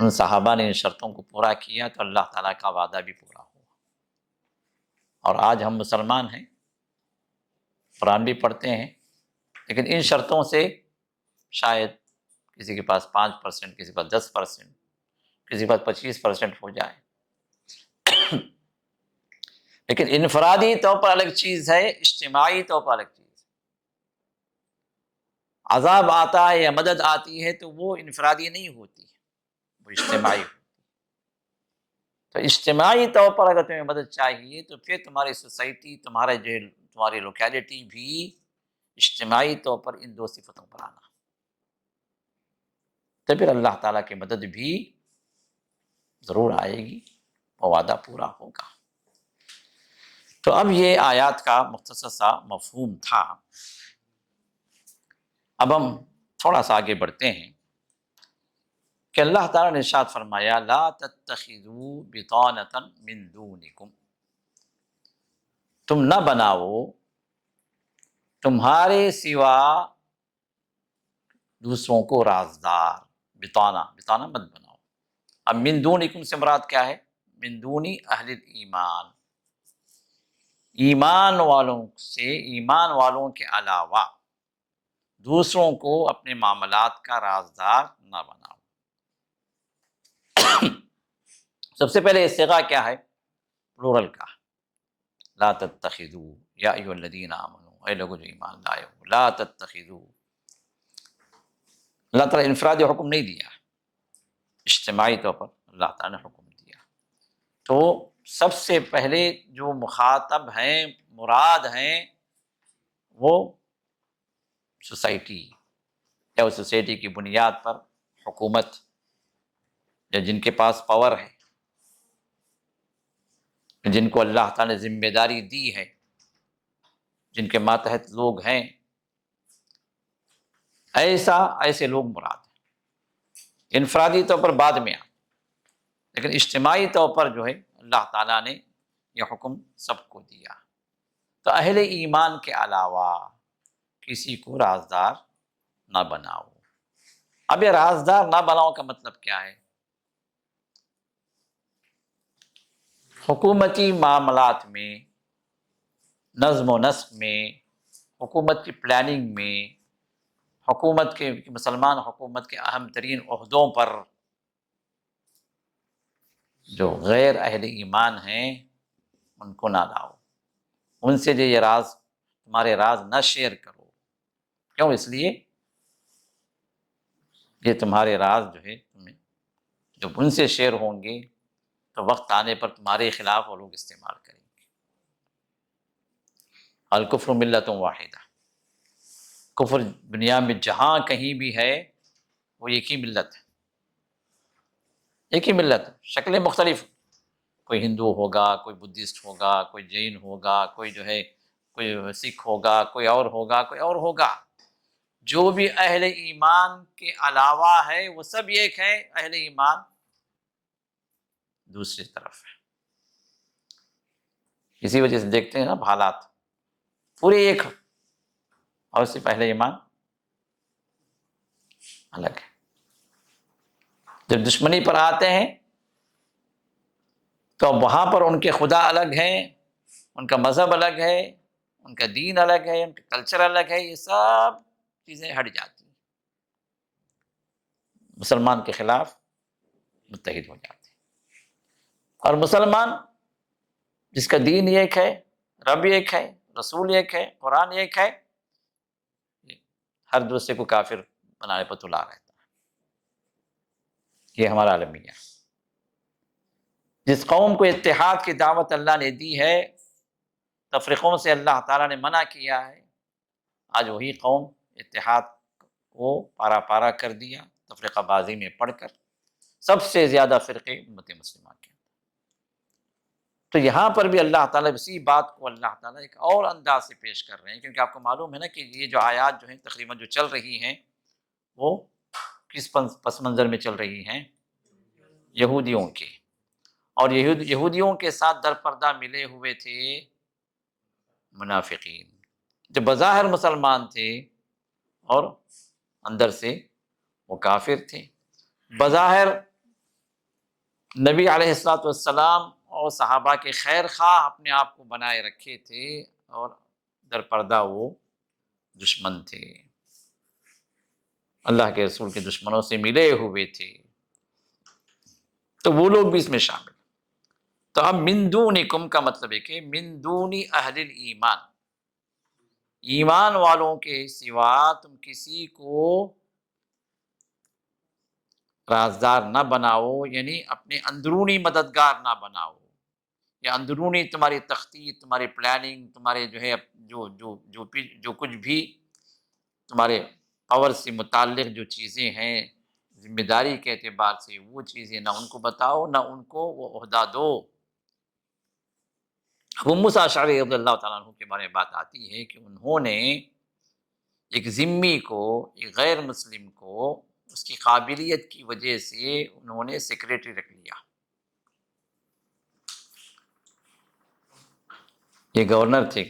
ان صحابہ نے ان شرطوں کو پورا کیا تو اللہ تعالیٰ کا وعدہ بھی پورا ہوا۔ اور آج ہم مسلمان ہیں، قرآن بھی پڑھتے ہیں، لیکن ان شرطوں سے شاید کسی کے پاس 5%، کسی کے پاس 10%، کسی کے پاس 25% ہو جائے، لیکن انفرادی طور پر الگ چیز ہے، اجتماعی طور پر الگ چیز ہے۔ عذاب آتا ہے یا مدد آتی ہے تو وہ انفرادی نہیں ہوتی، وہ اجتماعی ہوتی۔ تو اجتماعی طور پر اگر تمہیں مدد چاہیے تو پھر تمہاری سوسائٹی، تمہاری لوکیلٹی بھی اجتماعی طور پر ان دو صفتوں پر آنا، تو پھر اللہ تعالیٰ کی مدد بھی ضرور آئے گی، وہ وعدہ پورا ہوگا۔ تو اب یہ آیات کا مختصر سا مفہوم تھا۔ اب ہم تھوڑا سا آگے بڑھتے ہیں کہ اللہ تعالیٰ نے ارشاد فرمایا لا تتخذوا بطانة من دونکم، تم نہ بناؤ تمہارے سوا دوسروں کو رازدار، بطانہ مت بناؤ۔ اب من دونکم سے مراد کیا ہے؟ من دونی اہل ایمان، ایمان والوں سے، ایمان والوں کے علاوہ دوسروں کو اپنے معاملات کا رازدار نہ بناؤ۔ سب سے پہلے استغاثہ کیا ہے؟ پلورل کا، لا تتخذوا یا ایھا الذین آمنوا، اے لوگوں جو ایمان لائے ہو، لا تتخذوا، اللہ تعالیٰ انفرادی حکم نہیں دیا، اجتماعی طور پر اللہ تعالیٰ نے حکم دیا۔ تو سب سے پہلے جو مخاطب ہیں، مراد ہیں، وہ سوسائٹی، یا اس سوسائٹی کی بنیاد پر حکومت، یا جن کے پاس پاور ہے، جن کو اللہ تعالیٰ نے ذمہ داری دی ہے، جن کے ماتحت لوگ ہیں، ایسے لوگ مراد ہیں۔ انفرادی طور پر بعد میں لیکن اجتماعی طور پر جو ہے اللہ تعالیٰ نے یہ حکم سب کو دیا۔ تو اہل ایمان کے علاوہ کسی کو رازدار نہ بناؤ۔ اب یہ رازدار نہ بناؤ کا مطلب کیا ہے؟ حکومتی معاملات میں، نظم و نسق میں، حکومت کی پلاننگ میں، حکومت کے مسلمان حکومت کے اہم ترین عہدوں پر جو غیر اہل ایمان ہیں ان کو نہ لاؤ، ان سے جو یہ راز تمہارے راز نہ شیئر کرو۔ کیوں؟ اس لیے یہ تمہارے راز جو ہے جب ان سے شیئر ہوں گے تو وقت آنے پر تمہارے خلاف وہ لوگ استعمال کریں گے۔ الکفر ملت واحدہ، کفر دنیا میں جہاں کہیں بھی ہے وہ ایک ہی ملت ہے، ایک ہی ملت ہے، شکلیں مختلف، کوئی ہندو ہوگا، کوئی بدھسٹ ہوگا، کوئی جین ہوگا، کوئی جو ہے کوئی سکھ ہوگا، کوئی اور ہوگا، کوئی اور ہوگا، جو بھی اہل ایمان کے علاوہ ہے وہ سب ایک ہے، اہل ایمان دوسری طرف ہے۔ اسی وجہ سے دیکھتے ہیں نا حالات پورے ایک اور صرف اہل ایمان الگ ہے۔ جب دشمنی پر آتے ہیں تو وہاں پر ان کے خدا الگ ہیں، ان کا مذہب الگ ہے، ان کا دین الگ ہے، ان کا کلچر الگ ہے، یہ سب چیزیں ہٹ جاتی ہیں، مسلمان کے خلاف متحد ہو جاتے ہیں۔ اور مسلمان جس کا دین ایک ہے، رب ایک ہے، رسول ایک ہے، قرآن ایک ہے، ہر دوسرے کو کافر بنانے پر تلا رہتا ہے۔ یہ ہمارا عالمیہ ہے۔ جس قوم کو اتحاد کی دعوت اللہ نے دی ہے، تفریقوں سے اللہ تعالیٰ نے منع کیا ہے، آج وہی قوم اتحاد کو پارا پارا کر دیا، تفرقہ بازی میں پڑھ کر سب سے زیادہ فرقے امت مسلمہ کے۔ تو یہاں پر بھی اللہ تعالیٰ اسی بات کو اللہ تعالیٰ ایک اور انداز سے پیش کر رہے ہیں، کیونکہ آپ کو معلوم ہے نا کہ یہ جو آیات جو ہیں تقریباً جو چل رہی ہیں وہ کس پس منظر میں چل رہی ہیں؟ یہودیوں کے، اور یہودیوں کے ساتھ در پردہ ملے ہوئے تھے منافقین، جو بظاہر مسلمان تھے اور اندر سے وہ کافر تھے، بظاہر نبی علیہ الصلوۃ والسلام اور صحابہ کے خیر خواہ اپنے آپ کو بنائے رکھے تھے، اور در پردہ وہ دشمن تھے، اللہ کے رسول کے دشمنوں سے ملے ہوئے تھے، تو وہ لوگ بھی اس میں شامل۔ تو اب من دونکم کا مطلب ہے کہ من دون اہل الایمان، ایمان والوں کے سوا تم کسی کو رازدار نہ بناؤ، یعنی اپنے اندرونی مددگار نہ بناؤ، یا اندرونی تمہاری تخطیط، تمہاری پلاننگ، تمہارے جو ہے جو کچھ بھی تمہارے پاور سے متعلق جو چیزیں ہیں ذمہ داری کے اعتبار سے، وہ چیزیں نہ ان کو بتاؤ، نہ ان کو وہ عہدہ دو۔ ابو موسیٰ اشعری رضی اللہ تعالیٰ عنہ کے بارے میں بات آتی ہے کہ انہوں نے ایک ذمی کو، ایک غیر مسلم کو، اس کی قابلیت کی وجہ سے انہوں نے سیکریٹری رکھ لیا۔ یہ گورنر تھے۔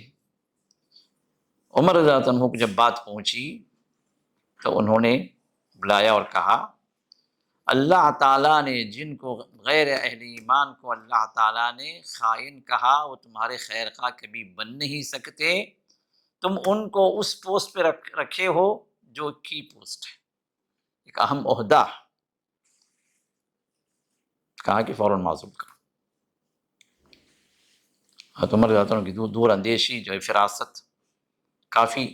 عمر رضی اللہ عنہ کو جب بات پہنچی تو انہوں نے بلایا اور کہا، اللہ تعالیٰ نے جن کو غیر اہل ایمان کو اللہ تعالیٰ نے خائن کہا، وہ تمہارے خیر خواہ کبھی بن نہیں سکتے، تم ان کو اس پوسٹ پہ رکھے ہو جو کی پوسٹ ہے، ایک اہم عہدہ، کہا کہ فوراً معزول کرو۔ حضرت عمر رضی اللہ عنہ کی دور اندیشی جو ہے فراست کافی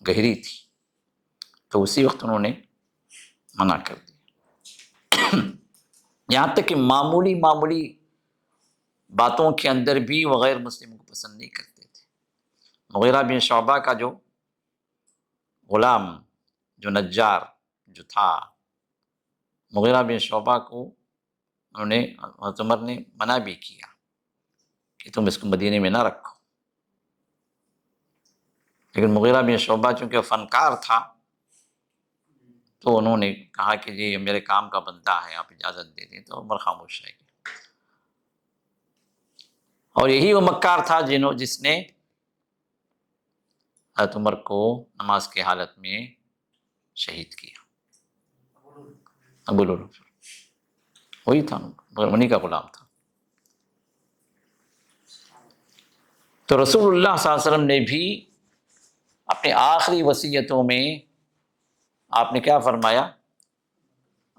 گہری تھی، تو اسی وقت انہوں نے منع کر دیا۔ یہاں تک کہ معمولی باتوں کے اندر بھی وہ غیر مسلموں کو پسند نہیں کرتے تھے۔ مغیرہ بن شعبہ کا جو غلام، جو نجار جو تھا، مغیرہ بن شعبہ کو انہوں نے، حضرت عمر نے منع بھی کیا کہ تم اس کو مدینے میں نہ رکھو، لیکن مغیرہ بن شعبہ چونکہ فنکار تھا تو انہوں نے کہا کہ جی میرے کام کا بندہ ہے، آپ اجازت دے دیں، تو عمر خاموش رہ گئے۔ اور یہی وہ مکار تھا جس نے حضرت عمر کو نماز کی حالت میں شہید کیا، ابو لولو، وہی تھا، مگر انہی کا غلام تھا۔ تو رسول اللہ صلی اللہ علیہ وسلم نے بھی اپنے آخری وصیتوں میں آپ نے کیا فرمایا؟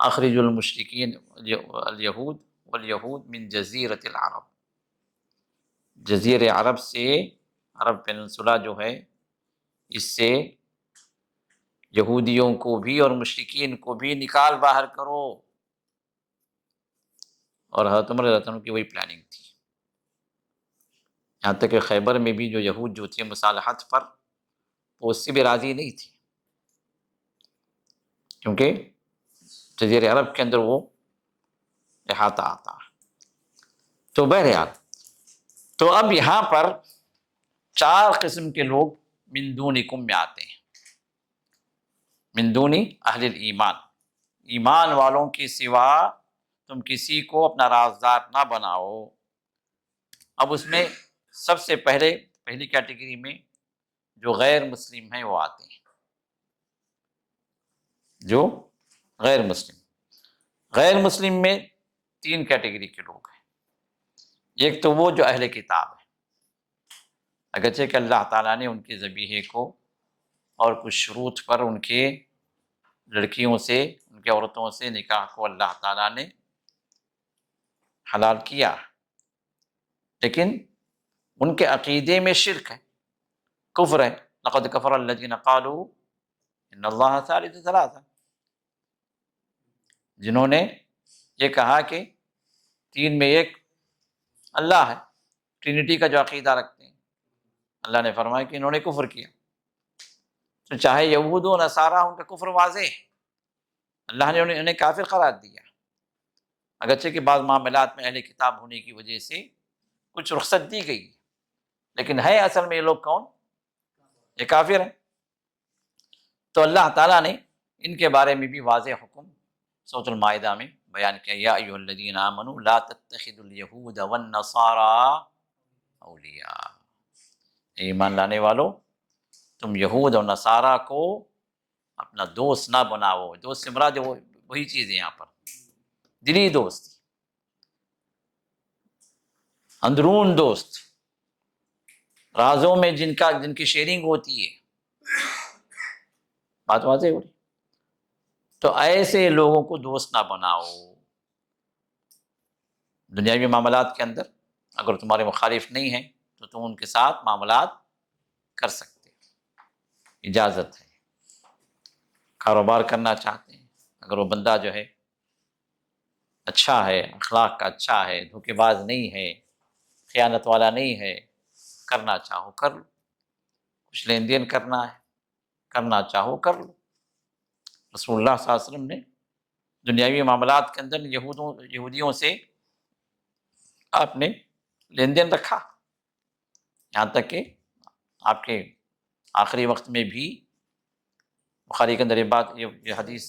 اخرج المشرکین الیہود والیہود من جزیرۃ العرب، جزیر عرب سے، عرب پیننسولا جو ہے، اس سے یہودیوں کو بھی اور مشرکین کو بھی نکال باہر کرو۔ اور حضرت عمر رضی اللہ عنہ کی وہی پلاننگ تھی، یہاں تک کہ خیبر میں بھی جو یہود جو تھے مصالحت پر، وہ اس سے بھی راضی نہیں تھی، کیونکہ جزیر عرب کے اندر وہ احاطہ آتا۔ تو بہرحال، تو اب یہاں پر 4 قسم کے لوگ من دونکم میں آتے ہیں، من دونی اہل الایمان، ایمان والوں کے سوا تم کسی کو اپنا رازدار نہ بناؤ۔ اب اس میں سب سے پہلی کیٹیگری میں جو غیر مسلم ہیں وہ آتے ہیں، جو غیر مسلم۔ غیر مسلم میں 3 کیٹیگری کے لوگ ہیں۔ ایک تو وہ جو اہل کتاب ہے، اگرچہ کہ اللہ تعالیٰ نے ان کے ذبیحے کو اور کچھ شروط پر ان کے لڑکیوں سے، ان کے عورتوں سے نکاح کو اللہ تعالیٰ نے حلال کیا، لیکن ان کے عقیدے میں شرک ہے، کفر ہے۔ لقد کفر الذین قالوا ان اللہ ثالث ثلاثہ، جنہوں نے یہ کہا کہ 3 میں ایک اللہ ہے، ٹرینٹی کا جو عقیدہ رکھتے ہیں، اللہ نے فرمایا کہ انہوں نے کفر کیا۔ تو چاہے یہود و نصارہ، ان کا کفر واضح ہے، اللہ نے انہیں کافر قرار دیا، اگرچہ کہ بعض معاملات میں اہل کتاب ہونے کی وجہ سے کچھ رخصت دی گئی، لیکن ہے اصل میں یہ لوگ کون؟ یہ کافر ہیں۔ تو اللہ تعالیٰ نے ان کے بارے میں بھی واضح حکم سورۃ المائدہ میں بیان کیا، یا ایھا الذین آمنوا لا تتخذوا الیہود والنصارى اولیاء، ایمان لانے والو، تم یہود اور نصارہ کو اپنا دوست نہ بناؤ۔ دوست سے مراد وہی چیز ہے یہاں پر، دلی دوست، اندرون دوست، رازوں میں جن کی شیئرنگ ہوتی ہے، بات واضح ہو رہی۔ تو ایسے لوگوں کو دوست نہ بناؤ۔ دنیاوی معاملات کے اندر اگر تمہارے مخالف نہیں ہیں تو تم ان کے ساتھ معاملات کر سکتے، اجازت ہے۔ کاروبار کرنا چاہتے ہیں، اگر وہ بندہ جو ہے اچھا ہے، اخلاق کا اچھا ہے، دھوکے باز نہیں ہے، خیانت والا نہیں ہے، کرنا چاہو کر لو، کچھ لین دین کرنا ہے، کرنا چاہو کر لو۔ رسول اللہ صلی اللہ علیہ وسلم نے دنیاوی معاملات کے اندر یہودیوں سے آپ نے لین دین رکھا، یہاں تک کہ آپ کے آخری وقت میں بھی بخاری کے اندر یہ حدیث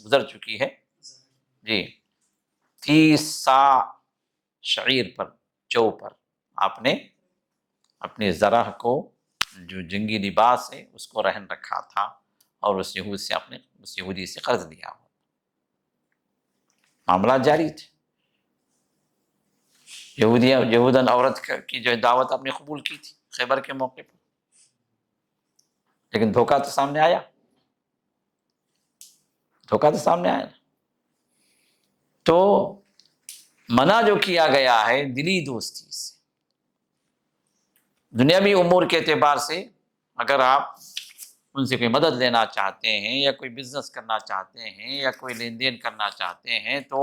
گزر چکی ہے جی، 30 صاع شعیر پر، جو پر آپ نے اپنے زرع کو، جو جنگی لباس ہے، اس کو رہن رکھا تھا، اور اس یہودی سے قرض لیا ہوا، معاملات جاری تھے۔ یہودن عورت کی جو دعوت آپ نے قبول کی تھی خیبر کے موقع پر، لیکن دھوکہ تو سامنے آیا، دھوکہ تو سامنے آیا۔ تو منع جو کیا گیا ہے دلی دوستی سے، دنیاوی امور کے اعتبار سے اگر آپ ان سے کوئی مدد لینا چاہتے ہیں، یا کوئی بزنس کرنا چاہتے ہیں، یا کوئی لین دین کرنا چاہتے ہیں، تو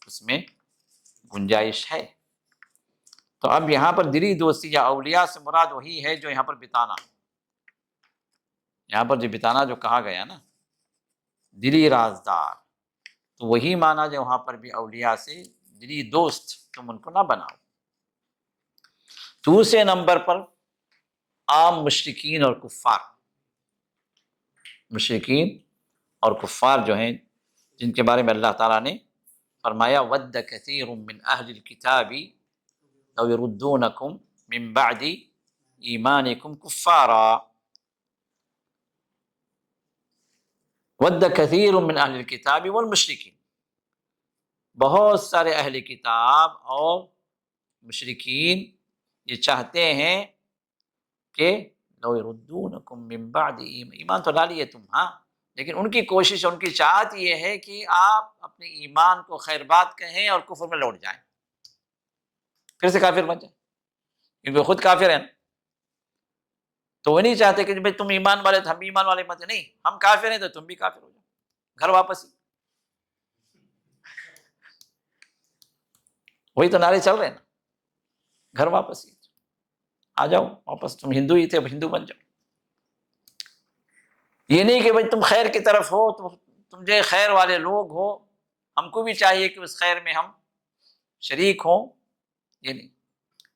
اس میں گنجائش ہے۔ تو اب یہاں پر دلی دوستی یا اولیاء سے مراد وہی ہے جو یہاں پر بتانا، یہاں پر جو بتانا جو کہا گیا نا، دلی رازدار، تو وہی معنی جو وہاں پر بھی اولیاء سے دلی دوست تم ان کو نہ بناؤ۔ دوسرے نمبر پر عام مشرکین اور کفار، مشرکین اور کفار جو ہیں جن کے بارے میں اللہ تعالیٰ نے فرمایا وَدَّ كَثِيرٌ مِّنْ أَهْلِ الْكِتَابِ لَوْ يَرُدُّونَكُمْ مِّن بَعْدِ إِيمَانِكُمْ كُفَّارًا، وَدَّ كَثِيرٌ مِّنْ أَهْلِ الْكِتَابِ وَالْمُشْرِكِينَ، بہت سارے اہل کتاب اور مشرکین یہ چاہتے ہیں کہ لو يردونکم من بعد ایمان تو لا لیے تم، ہاں، لیکن ان کی کوشش، ان کی چاہت یہ ہے کہ آپ اپنے ایمان کو خیر بات کہیں اور کفر میں لوٹ جائیں، پھر سے کافر بن جائیں، کیونکہ خود کافر ہیں، تو وہ نہیں چاہتے کہ بھئی تم ایمان والے تو ہم بھی ایمان والے مت، نہیں، ہم کافر ہیں تو تم بھی کافر ہو جاؤ، گھر واپس ہی، وہی تو نعرے چل رہے ہیں نا، گھر واپس ہی، آ جاؤ واپس، تم ہندو ہی تھے اب ہندو بن جاؤ، یہ نہیں کہ بھئی تم خیر کی طرف ہو، تم جو خیر والے لوگ ہو، ہم کو بھی چاہیے کہ اس خیر میں ہم شریک ہوں، یہ نہیں،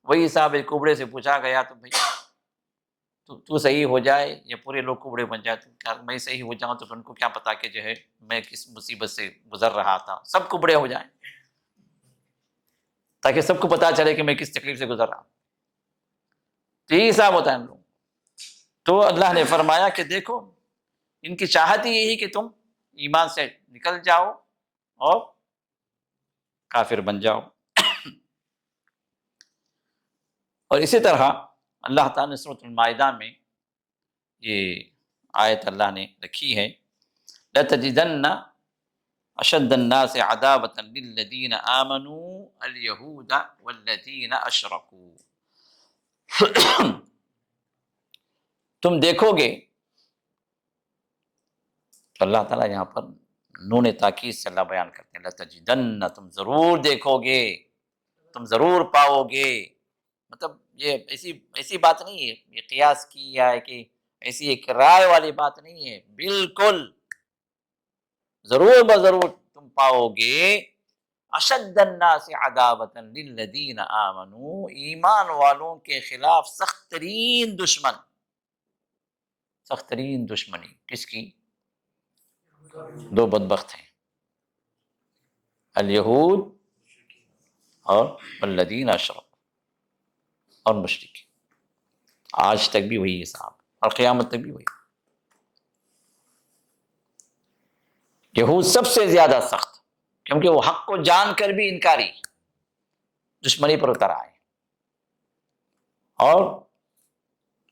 وہی صاحب ایک کبڑے سے پوچھا گیا تو بھئی تو صحیح ہو جائے یا پورے لوگ کبڑے بن جائے، تو کہا میں صحیح ہو جاؤں تو ان کو کیا پتا کہ جو ہے میں کس مصیبت سے گزر رہا تھا، سب کبڑے ہو جائیں تاکہ سب کو پتا چلے کہ میں کس تکلیف سے گزر رہا ہوں، تو یہی حساب ہوتا ہے ہم لوگ۔ تو اللہ نے فرمایا کہ دیکھو ان کی چاہت ہی یہی کہ تم ایمان سے نکل جاؤ اور کافر بن جاؤ۔ اور اسی طرح اللہ تعالیٰ نے سورۃ المائدہ میں یہ آیت اللہ نے رکھی ہے لَتَجِدَنَّ أَشَدَّ النَّاسِ عَدَاوَةً لِلَّذِينَ آمَنُوا الْيَهُودَ وَالَّذِينَ أَشْرَكُوا، تم دیکھو گے، تو اللہ تعالیٰ یہاں پر نون تاکید سے اللہ بیان کرتے ہیں لَتَجِدَنَّ، تم ضرور دیکھو گے، تم ضرور پاؤ گے، مطلب یہ ایسی بات نہیں ہے، یہ قیاس کی یا ہے کہ ایسی ایک رائے والی بات نہیں ہے، بالکل ضرور بضرور تم پاؤ گے اشد الناس عداوۃ للذین آمنوا، ایمان والوں کے خلاف سخت ترین دشمن، سخت ترین دشمنی کس کی؟ دو بدبخت ہیں، الیہود اور والذین اشرکوا، اور مشرک، آج تک بھی وہی حساب اور قیامت تک بھی وہی، یہود سب سے زیادہ سخت، کیونکہ وہ حق کو جان کر بھی انکاری، دشمنی پر اتر آئے، اور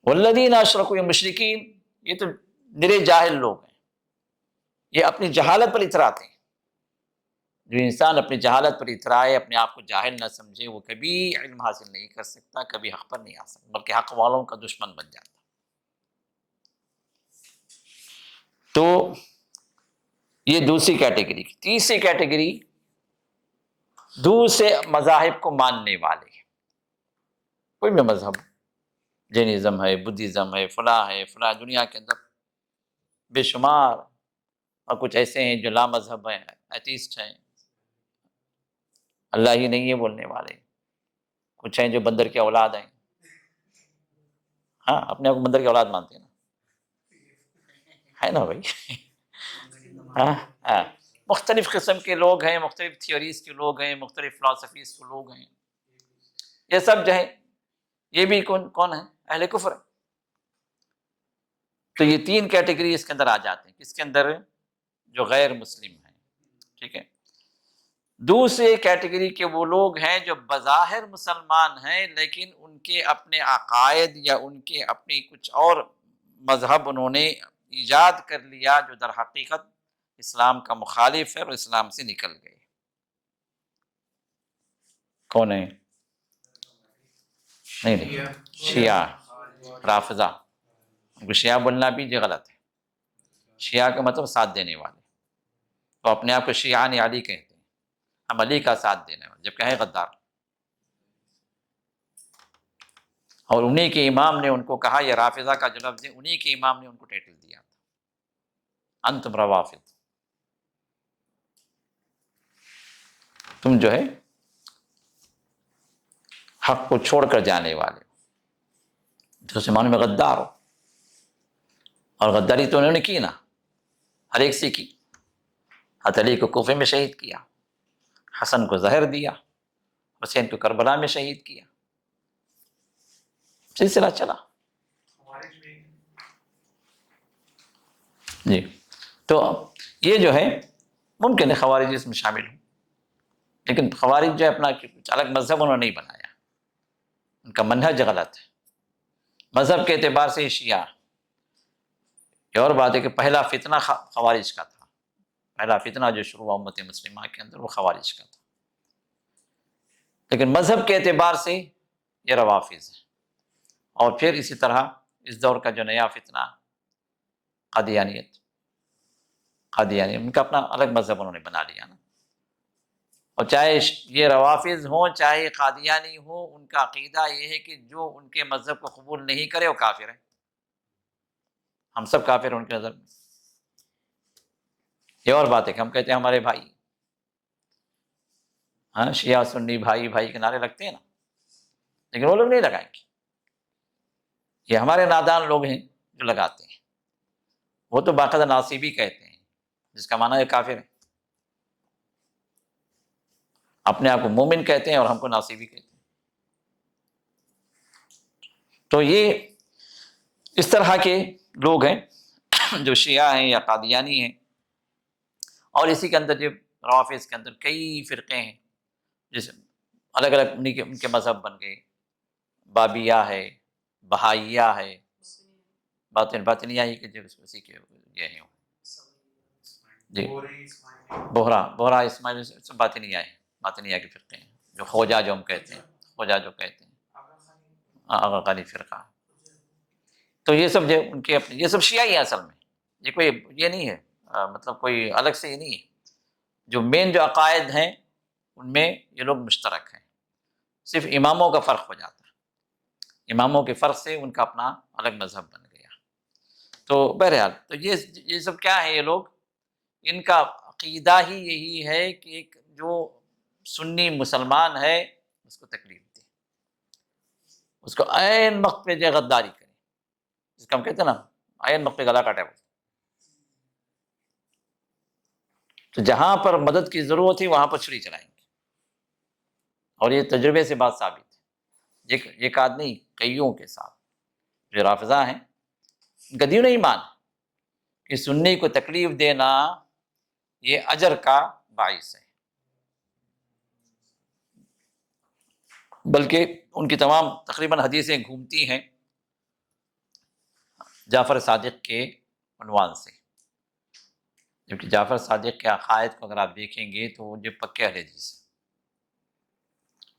والذین اشرکوا، یہ مشرکین، یہ تو نرے جاہل لوگ ہیں، یہ اپنی جہالت پر اتراتے ہیں، جو انسان اپنی جہالت پر اترائے، اپنے آپ کو جاہل نہ سمجھے، وہ کبھی علم حاصل نہیں کر سکتا، کبھی حق پر نہیں آ سکتا، بلکہ حق والوں کا دشمن بن جاتا۔ تو یہ دوسری کیٹیگری۔ تیسری کیٹیگری دوسرے مذاہب کو ماننے والے، کوئی بھی مذہب، جینزم ہے، بدھزم ہے، فلاں ہے، فلاں، دنیا کے اندر بے شمار، اور کچھ ایسے ہیں جو لا مذہب ہیں، ایتھیسٹ ہیں، اللہ ہی نہیں ہے بولنے والے، کچھ ہیں جو بندر کی اولاد ہیں، ہاں اپنے آپ کو بندر کی اولاد مانتے ہیں نا، ہے نا بھائی، ہاں ہاں، مختلف قسم کے لوگ ہیں، مختلف تھیوریز کے لوگ ہیں، مختلف فلاسفیز کے لوگ ہیں، یہ سب جو ہے یہ بھی کون ہے؟ اہل کفر ہے۔ تو یہ تین کیٹیگری اس کے اندر آ جاتے ہیں، کس کے اندر؟ جو غیر مسلم ہیں، ٹھیک ہے۔ دوسری کیٹیگری کے وہ لوگ ہیں جو بظاہر مسلمان ہیں، لیکن ان کے اپنے عقائد یا ان کے اپنی کچھ اور مذہب انہوں نے ایجاد کر لیا جو در حقیقت اسلام کا مخالف ہے اور اسلام سے نکل گئے۔ کون ہے؟ نہیں، شیعہ، رافضہ، ان کو شیعہ بولنا بھی یہ غلط ہے، شیعہ کا مطلب ساتھ دینے والے، تو اپنے آپ کو شیعان علی کہتے ہیں، ہم علی کا ساتھ دینے والے، جب کہیں غدار، اور انہی کے امام نے ان کو کہا، یہ رافضہ کا جو لفظ ہے انہی کے امام نے ان کو ٹائٹل دیا تھا، انتم روافض، تم جو ہے حق کو چھوڑ کر جانے والے تو اسے معنی میں غدار ہو. اور غداری تو انہوں نے کی نا، ہر ایک سے کی. حضرت علی کو کوفے میں شہید کیا، حسن کو زہر دیا، حسین کو کربلا میں شہید کیا، سلسلہ چلا. جی تو یہ جو ہے ممکن ہے خوارج اس میں شامل ہوں، لیکن خوارج جو ہے اپنا الگ مذہب انہوں نے نہیں بنایا، ان کا منہج غلط ہے. مذہب کے اعتبار سے شیعہ، یہ اور بات ہے کہ پہلا فتنہ خوارج کا تھا، پہلا فتنہ جو شروع ہوا امت مسلمہ کے اندر وہ خوارج کا تھا. لیکن مذہب کے اعتبار سے یہ روافض ہے. اور پھر اسی طرح اس دور کا جو نیا فتنہ قادیانیت، ان کا اپنا الگ مذہب انہوں نے بنا لیا نا. اور چاہے یہ روافض ہوں چاہے قادیانی ہوں، ان کا عقیدہ یہ ہے کہ جو ان کے مذہب کو قبول نہیں کرے وہ کافر ہے. ہم سب کافر ہیں ان کے نظر میں. یہ اور بات ہے کہ ہم کہتے ہیں ہمارے بھائی، ہاں شیعہ سنی بھائی بھائی کے نعرے لگتے ہیں نا، لیکن وہ لوگ نہیں لگائیں گے. یہ ہمارے نادان لوگ ہیں جو لگاتے ہیں. وہ تو باقاعدہ ناصبی کہتے ہیں، جس کا معنی ہے کافر ہے. اپنے آپ کو مومن کہتے ہیں اور ہم کو ناصبی کہتے ہیں. تو یہ اس طرح کے لوگ ہیں جو شیعہ ہیں یا قادیانی ہیں. اور اسی کے اندر جو روافض کے اندر کئی فرقے ہیں، جیسے الگ الگ ان کے مذہب بن گئے. بابیہ ہے، بہائیہ ہے، باطنیہ ہی کے جو اسی کے یہ ہیں. جی بہرا اسماعیل سب باطنیہ ہیں، باطنیہ کے فرقے ہیں. جو خوجہ جو ہم کہتے ہیں، خوجہ جو کہتے ہیں، آغا قانی فرقہ. تو یہ سب جو ان کے اپنے یہ سب شیعہ ہی ہیں اصل میں. یہ کوئی یہ نہیں ہے مطلب کوئی الگ سے یہ نہیں ہے. جو مین جو عقائد ہیں ان میں یہ لوگ مشترک ہیں، صرف اماموں کا فرق ہو جاتا ہے. اماموں کے فرق سے ان کا اپنا الگ مذہب بن گیا. تو بہرحال تو یہ سب کیا ہے، یہ لوگ ان کا عقیدہ ہی یہی ہے کہ ایک جو سنی مسلمان ہے اس کو تکلیف دے، اس کو عین وقت پہ جو غداری کرے، جس کا ہم کہتے ہیں نا عین وقت پہ گلا کاٹے. تو جہاں پر مدد کی ضرورت ہے وہاں پر چھری چلائیں گے. اور یہ تجربے سے بات ثابت ہے. ایک آدمی کئیوں کے ساتھ جو رافضہ ہیں گدیوں نہیں مان کہ سنی کو تکلیف دینا یہ اجر کا باعث ہے، بلکہ ان کی تمام تقریباً حدیثیں گھومتی ہیں جعفر صادق کے عنوان سے. جبکہ جعفر صادق کے عقائد کو اگر آپ دیکھیں گے تو وہ جو پکے اہل حدیث ہیں،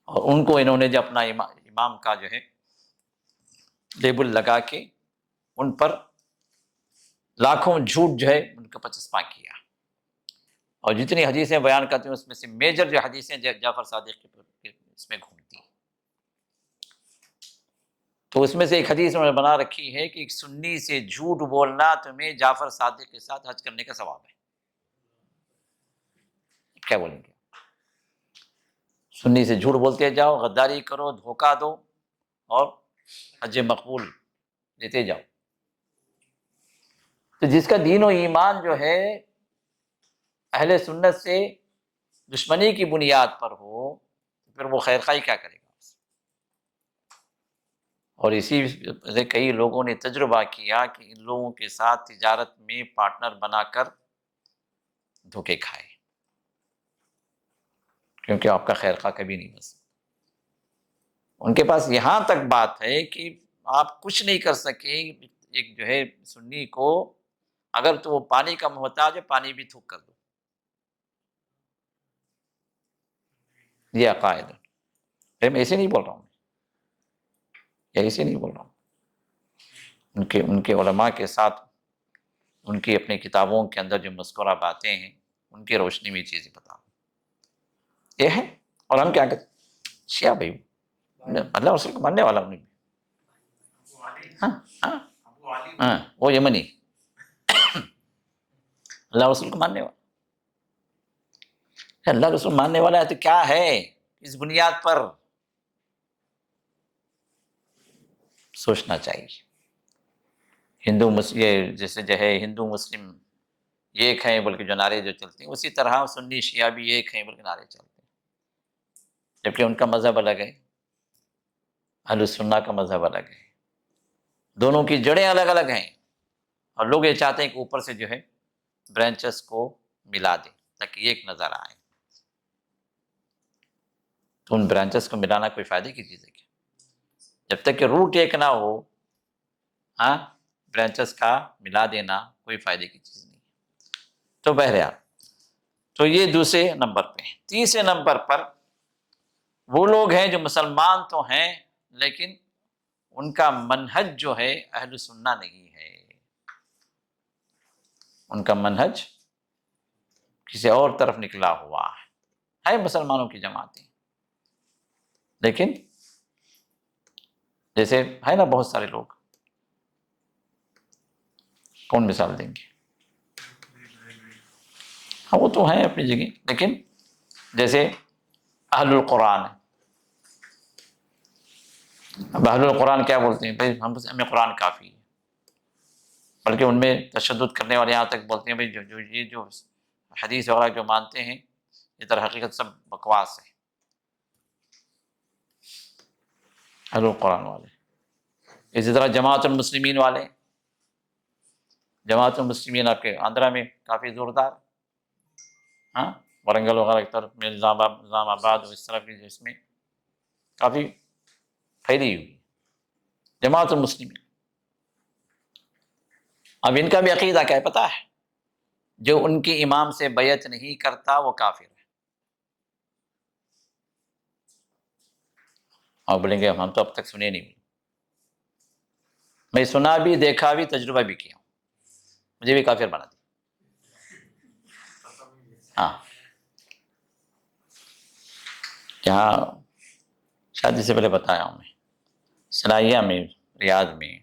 اور ان کو انہوں نے جو اپنا امام کا جو ہے لیبل لگا کے ان پر لاکھوں جھوٹ جو ہے ان کا پچسپاں کیا. اور جتنی حدیثیں بیان کرتے ہیں اس میں سے میجر جو حدیثیں جعفر صادق کے اس میں گھومتی ہیں. تو اس میں سے ایک حدیث انہوں نے بنا رکھی ہے کہ ایک سنی سے جھوٹ بولنا تمہیں جعفر صادق کے ساتھ حج کرنے کا ثواب ہے. کیا بولیں گے؟ سنی سے جھوٹ بولتے جاؤ، غداری کرو، دھوکہ دو اور حج مقبول دیتے جاؤ. تو جس کا دین و ایمان جو ہے اہل سنت سے دشمنی کی بنیاد پر ہو پھر وہ خیر خواہی کیا کرے گا؟ اور اسی سے کئی لوگوں نے تجربہ کیا کہ ان لوگوں کے ساتھ تجارت میں پارٹنر بنا کر دھوکے کھائے، کیونکہ آپ کا خیر خواہ کبھی نہیں بس. ان کے پاس یہاں تک بات ہے کہ آپ کچھ نہیں کر سکے ایک جو ہے سنی کو، اگر تو وہ پانی کا محتاج ہے پانی بھی تھوک کر دو. یہ عقائد ہے. میں ایسے نہیں بول رہا ہوں، ایسے نہیں بول رہا ہوں. ان کے علماء کے ساتھ ان کی اپنی کتابوں کے اندر جو مذکورہ باتیں ہیں ان کی روشنی میں چیزیں بتاؤں یہ ہے. اور ہم کیا کہتے ہیں شیعہ بھائی اللہ رسول کو ماننے والا انہیں ہاں ہاں ہاں وہ یمنی اللہ رسول کو ماننے والا. اللہ رسول ماننے والا ہے تو کیا ہے اس بنیاد پر سوچنا چاہیے. یہ جیسے جو ہے ہندو مسلم ایک ہیں بلکہ جو نعرے جو چلتے ہیں، اسی طرح سنی شیعہ بھی ایک ہیں بلکہ نعرے چلتے ہیں، جبکہ ان کا مذہب الگ ہے، اہل السنہ کا مذہب الگ ہے. دونوں کی جڑیں الگ الگ ہیں، اور لوگ یہ چاہتے ہیں کہ اوپر سے جو ہے برانچز کو ملا دیں تاکہ ایک نظر آئے. تو ان برانچز کو ملانا کوئی فائدے کی چیز ہے کیا؟ جب تک کہ روٹ ایک نہ ہو، ہاں، برانچز کا ملا دینا کوئی فائدے کی چیز نہیں. تو بہرحال، تو یہ دوسرے نمبر پہ. تیسرے نمبر پر وہ لوگ ہیں جو مسلمان تو ہیں لیکن ان کا منہج جو ہے اہل سنہ نہیں ہے. ان کا منہج کسی اور طرف نکلا ہوا ہے مسلمانوں کی جماعتیں، لیکن جیسے ہے نا بہت سارے لوگ، کون مثال دیں گے؟ ہاں وہ تو ہیں اپنی جگہ، لیکن جیسے اہل القرآن ہے. اب اہل القرآن کیا بولتے ہیں؟ بھائی ہمیں قرآن کافی ہے، بلکہ ان میں تشدد کرنے والے یہاں تک بولتے ہیں بھائی یہ جو حدیث وغیرہ جو مانتے ہیں یہ در حقیقت سب بکواس ہے. اہل القرآن والے. اسی طرح جماعت المسلمین والے، جماعت المسلمین آپ کے آندھرا میں کافی زوردار، ہاں، ورنگل وغیرہ کی طرف میں، نظام آباد اس طرف کی، جس میں کافی پھیلی ہوئی جماعت المسلمین. اب ان کا بھی عقیدہ کیا ہے پتہ ہے؟ جو ان کے امام سے بیعت نہیں کرتا وہ کافر ہے. اور بولیں گے ہم تو اب تک سنے نہیں. میں سنا بھی، دیکھا بھی، تجربہ بھی کیا ہوں، مجھے بھی کافر بنا دیا. ہاں، یہاں شادی سے پہلے بتایا ہوں میں، سنائیہ میں، ریاض میں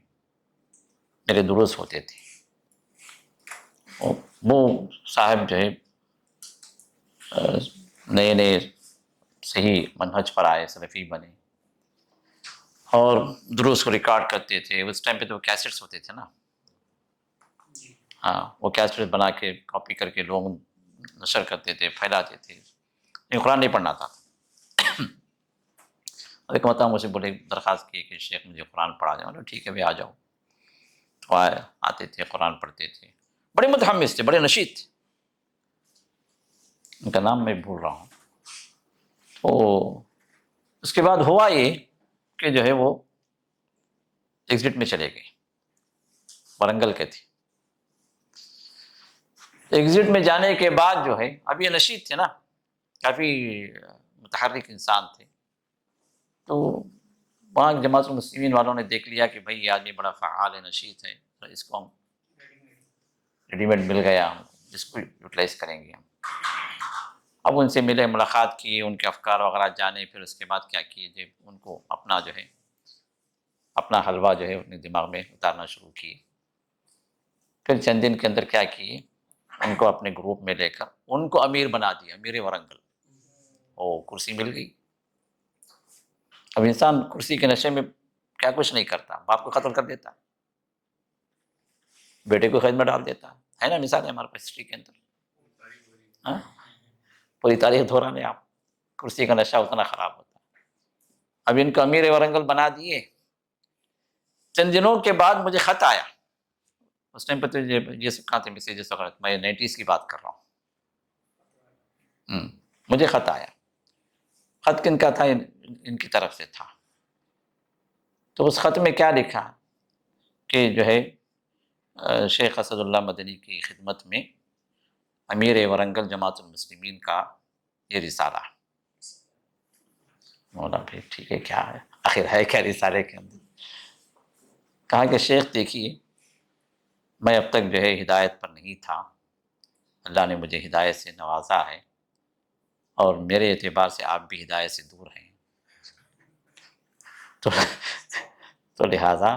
میرے دروس ہوتے تھے. وہ صاحب جو ہے نئے نئے صحیح منہج پر آئے، سلفی بنے، اور دروس کو ریکارڈ کرتے تھے. اس ٹائم پہ تو کیسٹس ہوتے تھے نا، ہاں، وہ کیسٹ بنا کے کاپی کر کے لوگ نشر کرتے تھے، پھیلاتے تھے. قرآن نہیں پڑھنا تھا. ایک مرتبہ مجھے بڑے درخواست کی کہ شیخ مجھے قرآن پڑھا جائے. ٹھیک ہے بھائی آ جاؤ. تو آتے تھے، قرآن پڑھتے تھے، بڑے متحمس تھے، بڑے نشید تھے. ان کا نام میں بھول رہا ہوں. تو اس کے بعد ہوا یہ کہ جو ہے وہ ایگزٹ میں چلے گئے، ورنگل کے تھے. ایگزٹ میں جانے کے بعد جو ہے، اب یہ نشید تھے نا، کافی متحرک انسان تھے. تو وہاں جماعت المسلمین والوں نے دیکھ لیا کہ بھائی یہ آدمی بڑا فعال ہے، نشید ہے، اس کو ہم ریڈی میڈ مل گیا، ہم جس کو یوٹیلائز کریں گے ہم. اب ان سے ملے، ملاقات کی، ان کے افکار وغیرہ جانے. پھر اس کے بعد کیا کیے جب ان کو اپنا جو ہے اپنا حلوہ جو ہے اپنے دماغ میں اتارنا شروع کی. پھر چند دن کے اندر کیا کیے، ان کو اپنے گروپ میں لے کر ان کو امیر بنا دیا، امیر ورنگل. کرسی مل گئی. اب انسان کرسی کے نشے میں کیا کچھ نہیں کرتا، باپ کو قتل کر دیتا، بیٹے کو قید میں ڈال دیتا ہے نا. مثال ہے ہمارے پاس ہسٹری کے اندر، ہاں، پوری تاریخ دہرانے آپ، کرسی کا نشہ اتنا خراب ہوتا. اب ان کو امیر ورنگل بنا دیے. چند دنوں کے بعد مجھے خط آیا. اس ٹائم پہ تو یہ سب کہاں تھے میسیجز وغیرہ، میں 90s کی بات کر رہا ہوں. مجھے خط آیا. خط کن کا تھا؟ ان کی طرف سے تھا. تو اس خط میں کیا لکھا کہ جو ہے شیخ اسد اللہ مدنی کی خدمت میں امیر ورنگل جماعت المسلمین کا یہ رسالہ. مولا بھائی ٹھیک ہے، کیا ہے آخر، ہے کیا رسالے کے اندر؟ کہا کہ شیخ دیکھیے، میں اب تک جو ہے ہدایت پر نہیں تھا، اللہ نے مجھے ہدایت سے نوازا ہے، اور میرے اعتبار سے آپ بھی ہدایت سے دور ہیں. تو لہٰذا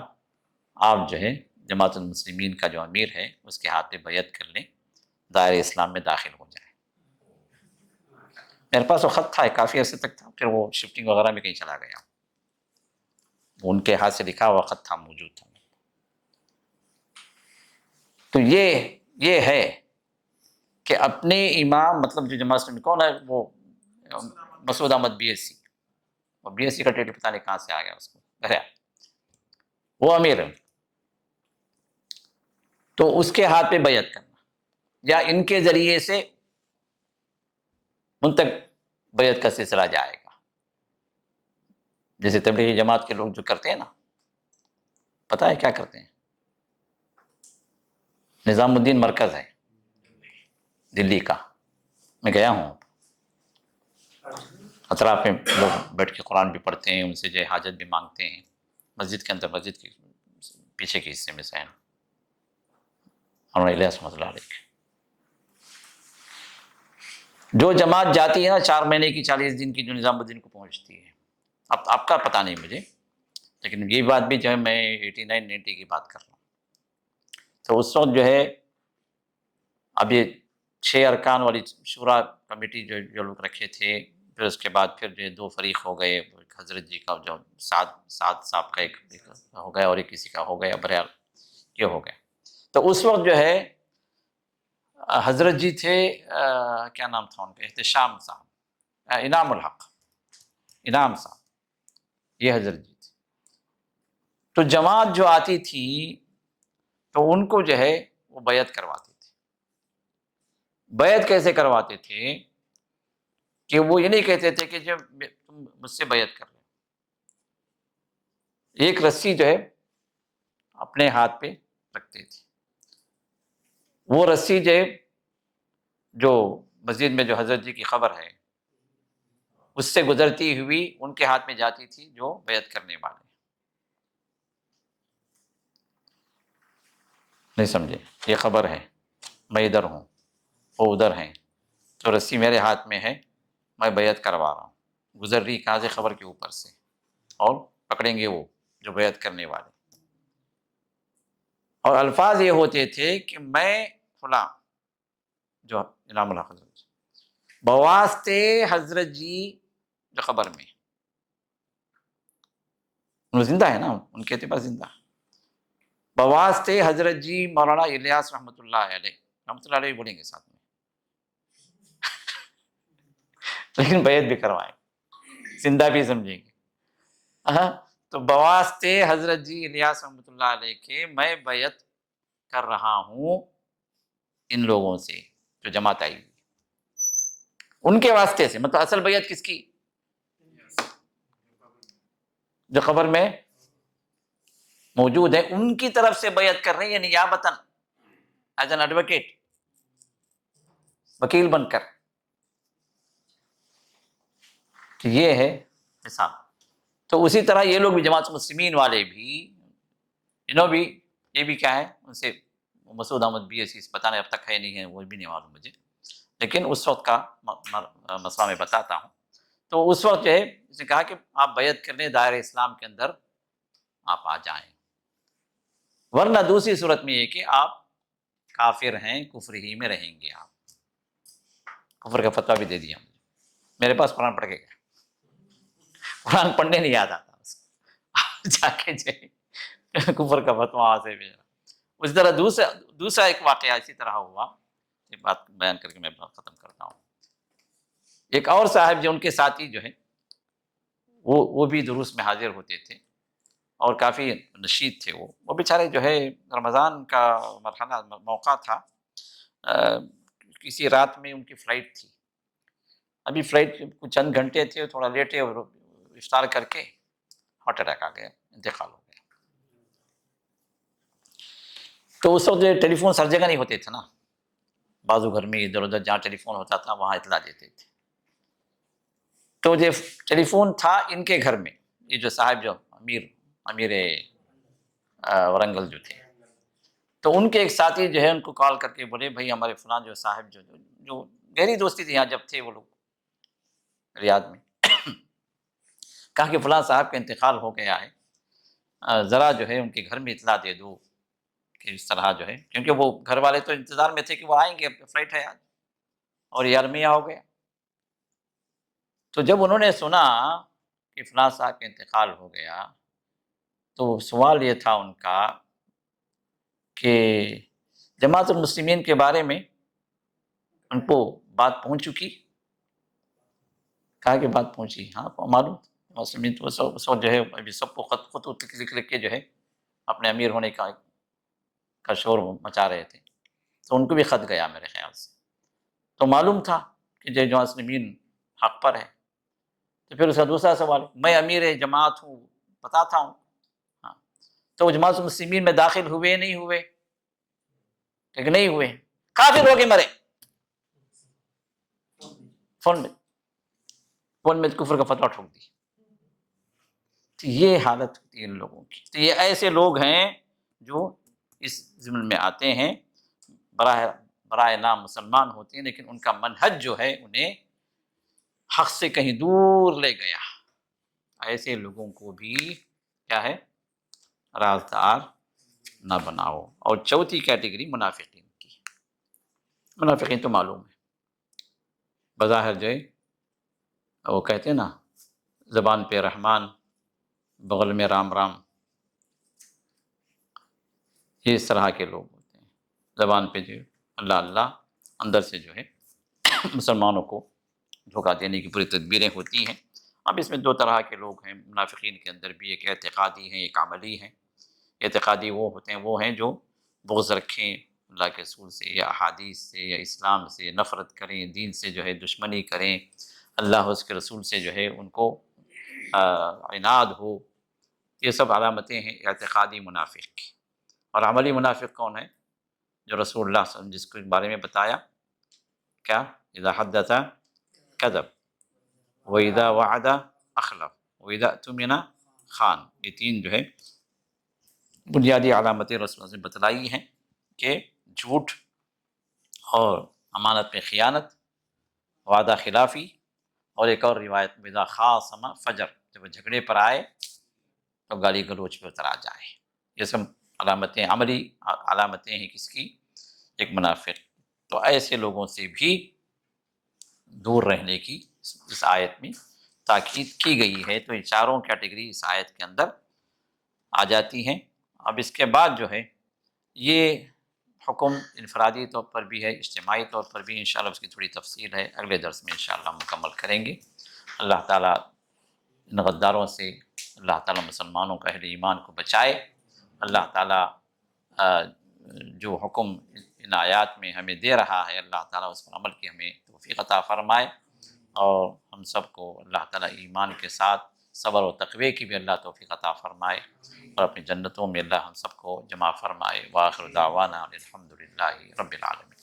آپ جو ہے جماعت المسلمین کا جو امیر ہے اس کے ہاتھ پہ بیعت کر لیں، دائرہ اسلام میں داخل ہو جائیں. میرے پاس وہ خط تھا، کافی عرصے تک تھا، پھر وہ شفٹنگ وغیرہ میں کہیں چلا گیا. ان کے ہاتھ سے لکھا ہوا خط تھا، موجود تھا. تو یہ ہے کہ اپنے امام، مطلب جو جماعت اسلامی کون ہے، وہ مسعود احمد BSc، اور BSc کا ٹائٹل پتہ نہیں کہاں سے آ گیا اس کو، وہ امیر ہے. تو اس کے ہاتھ پہ بیعت کرنا یا ان کے ذریعے سے ان تک بیعت کا سلسلہ جائے گا. جیسے تبلیغی جماعت کے لوگ جو کرتے ہیں نا، پتہ ہے کیا کرتے ہیں؟ نظام الدین مرکز ہے دلی کا، میں گیا ہوں. اطراف میں لوگ بیٹھ کے قرآن بھی پڑھتے ہیں، ان سے جو ہے حاجت بھی مانگتے ہیں. مسجد کے اندر، مسجد کے پیچھے کے حصے میں سے ہیں، اور الیاس رحمۃ اللہ علیہ. جو جماعت جاتی ہے نا 4 مہینے کی، 40 دن کی، جو نظام الدین کو پہنچتی ہے، اب آپ کا پتہ نہیں مجھے، لیکن یہ بات بھی جو ہے میں 89 90 کی بات کر رہا ہوں. تو اس وقت جو ہے اب یہ 6 ارکان والی شورا کمیٹی جو لوگ رکھے تھے، پھر اس کے بعد پھر جو ہے 2 فریق ہو گئے. حضرت جی کا جو سعد صاحب کا ایک ہو گیا، اور ایک کسی کا ہو گیا، بہرحال یہ ہو گیا. تو اس وقت جو ہے حضرت جی تھے، کیا نام تھا ان کا، احتشام صاحب، انعام الحق، انعام صاحب، یہ حضرت جی تھے. تو جماعت جو آتی تھی تو ان کو جو ہے وہ بیعت کرواتے تھے. بیعت کیسے کرواتے تھے کہ وہ یہ نہیں کہتے تھے کہ جب تم مجھ سے بیعت کر لو، ایک رسی جو ہے اپنے ہاتھ پہ رکھتے تھے. وہ رسی جو مسجد میں جو حضرت جی کی قبر ہے اس سے گزرتی ہوئی ان کے ہاتھ میں جاتی تھی جو بیعت کرنے والے. نہیں سمجھے؟ یہ خبر ہے، میں ادھر ہوں، وہ ادھر ہیں، تو رسی میرے ہاتھ میں ہے، میں بیعت کروا رہا ہوں. گزر رہی کہاں سے؟ خبر کے اوپر سے، اور پکڑیں گے وہ جو بیعت کرنے والے. اور الفاظ یہ ہوتے تھے کہ میں فلاں، جو انعام اللہ حضرت بواسطے حضرت جی جو خبر میں، وہ زندہ ہے نا، ان کے اعتبار زندہ، بواسطے حضرت جی مولانا الیاس رحمۃ اللہ علیہ، رحمۃ اللہ علیہ بولیں گے ساتھ میں، لیکن بیعت بھی کروائیں، زندہ بھی سمجھیں گے. ہاں، تو بواسطے حضرت جی الیاس رحمۃ اللہ علیہ کے میں بیعت کر رہا ہوں ان لوگوں سے جو جماعت آئی ہوئی، ان کے واسطے سے. مطلب اصل بیعت کس کی؟ جو خبر میں موجود ہے، ان کی طرف سے بیعت کر رہے ہیں، یعنی نیابتاً، ایز این ایڈوکیٹ، وکیل بن کر. تو یہ ہے حساب. تو اسی طرح یہ لوگ بھی، جماعت المسلمین والے بھی، انہوں بھی، یہ بھی کیا ہے، ان سے مسعود احمد BSc پتہ نہیں اب تک ہے نہیں ہے، وہ بھی نہیں معلوم مجھے، لیکن اس وقت کا مسئلہ میں بتاتا ہوں. تو اس وقت جو ہے اس نے کہا کہ آپ بیعت کرنے دائرہ اسلام کے اندر آپ آ جائیں، ورنہ دوسری صورت میں یہ کہ آپ کافر ہیں، کفر ہی میں رہیں گے. آپ کفر کا فتویٰ بھی دے دیا مجھے، میرے پاس قرآن پڑھ کے گیا، قرآن پڑھنے نہیں یاد آتا اس کو، جا کے جو کفر کا فتویٰ وہاں سے بھیجا. اسی طرح دوسرا ایک واقعہ اسی طرح ہوا، یہ بات بیان کر کے میں بات ختم کرتا ہوں. ایک اور صاحب جو ان کے ساتھی جو ہے وہ بھی دروس میں حاضر ہوتے تھے، اور کافی نشید تھے. وہ بیچارے جو ہے رمضان کا مرحلہ موقع تھا، کسی رات میں ان کی فلائٹ تھی، ابھی فلائٹ کچھ چند گھنٹے تھے، تھوڑا لیٹے اور افطار کر کے ہارٹ اٹیک آ گیا، انتقال ہو گیا. تو اس وقت ٹیلی فون ہر جگہ نہیں ہوتے تھے نا، بازو گھر میں ادھر ادھر جہاں ٹیلی فون ہوتا تھا وہاں اطلاع دیتے تھے. تو جو ٹیلی فون تھا ان کے گھر میں، یہ جو صاحب جو امیر ورنگل جو تھے، تو ان کے ایک ساتھی جو ہے ان کو کال کر کے بولے بھائی ہمارے فلاں جو صاحب جو گہری دوستی تھی یہاں جب تھے وہ لوگ ریاض میں، کہا کہ فلاں صاحب کا انتقال ہو گیا ہے، ذرا جو ہے ان کے گھر میں اطلاع دے دو کہ اس طرح جو ہے، کیونکہ وہ گھر والے تو انتظار میں تھے کہ وہ آئیں گے، فلائٹ ہے آج، اور یہ المیہ ہو گیا. تو جب انہوں نے سنا کہ فلاں صاحب کا انتقال ہو گیا تو سوال یہ تھا ان کا کہ جماعت المسلمین کے بارے میں ان کو بات پہنچ چکی؟ کہا کہ بات پہنچی، ہاں معلوم مسلمین تو اس وقت جو ہے ابھی سب کو خط لکھ کے جو ہے اپنے امیر ہونے کا شور مچا رہے تھے، تو ان کو بھی خط گیا میرے خیال سے، تو معلوم تھا کہ جو مسلمین حق پر ہے۔ تو پھر اس کا دوسرا سوال، میں امیر جماعت ہوں، بتاتا ہوں، ہاں تو وہ جماعت المسلمین میں داخل ہوئے نہیں ہوئے؟ کہ نہیں ہوئے، کافر ہو کے مرے، فون میں کفر کا فتویٰ ٹھوک دی۔ تو یہ حالت ہوتی ہے ان لوگوں کی۔ تو یہ ایسے لوگ ہیں جو اس ضمن میں آتے ہیں، براہ نام مسلمان ہوتے ہیں، لیکن ان کا منہج جو ہے انہیں حق سے کہیں دور لے گیا۔ ایسے لوگوں کو بھی کیا ہے، رازدار نہ بناؤ۔ اور چوتھی کیٹیگری منافقین کی۔ منافقین تو معلوم ہے، بظاہر جو ہے وہ کہتے ہیں نا، زبان پہ رحمان بغل میں رام رام، یہ اس طرح کے لوگ ہوتے ہیں، زبان پہ جو اللہ اللہ، اندر سے جو ہے مسلمانوں کو دھوکہ دینے کی پوری تدبیریں ہوتی ہیں۔ اب اس میں دو طرح کے لوگ ہیں منافقین کے اندر بھی، ایک اعتقادی ہیں، ایک عملی ہیں۔ اعتقادی وہ ہوتے ہیں، وہ ہیں جو بغض رکھیں اللہ کے رسول سے یا احادیث سے یا اسلام سے، نفرت کریں، دین سے جو ہے دشمنی کریں، اللہ اس کے رسول سے جو ہے ان کو عناد ہو۔ یہ سب علامتیں ہیں اعتقادی منافق کی۔ اور عملی منافق کون ہے؟ جو رسول اللہ صلی اللہ علیہ وسلم جس کے بارے میں بتایا کیا، اذا حدث کذب وَإِذَا وَعَدَ أَخْلَفَ وَإِذَا اؤْتُمِنَ خان۔ یہ تین جو ہے بنیادی علامتیں رسول نے بتلائی ہیں کہ جھوٹ اور امانت میں خیانت، وعدہ خلافی، اور ایک اور روایت وَإِذَا خَاصَمَ فَجَرَ، جب جھگڑے پر آئے تو گالی گلوچ پہ اتر آ جائے۔ یہ سب علامتیں، عملی علامتیں ہیں کس کی؟ ایک منافق۔ تو ایسے لوگوں سے بھی دور رہنے کی اس آیت میں تاکید کی گئی ہے۔ تو یہ چاروں کیٹیگری اس آیت کے اندر آ جاتی ہیں۔ اب اس کے بعد جو ہے یہ حکم انفرادی طور پر بھی ہے، اجتماعی طور پر بھی، انشاءاللہ اس کی تھوڑی تفصیل ہے، اگلے درس میں انشاءاللہ مکمل کریں گے۔ اللہ تعالیٰ ان غداروں سے، اللہ تعالیٰ مسلمانوں کا اہل ایمان کو بچائے۔ اللہ تعالیٰ جو حکم ان آیات میں ہمیں دے رہا ہے، اللہ تعالیٰ اس پر عمل کی ہمیں توفیق عطا فرمائے، اور ہم سب کو اللہ تعالیٰ ایمان کے ساتھ صبر و تقوی کی بھی اللہ توفیق عطا فرمائے، اور اپنی جنتوں میں اللہ ہم سب کو جمع فرمائے۔ وآخر دعوانا الحمدللہ رب العالمین۔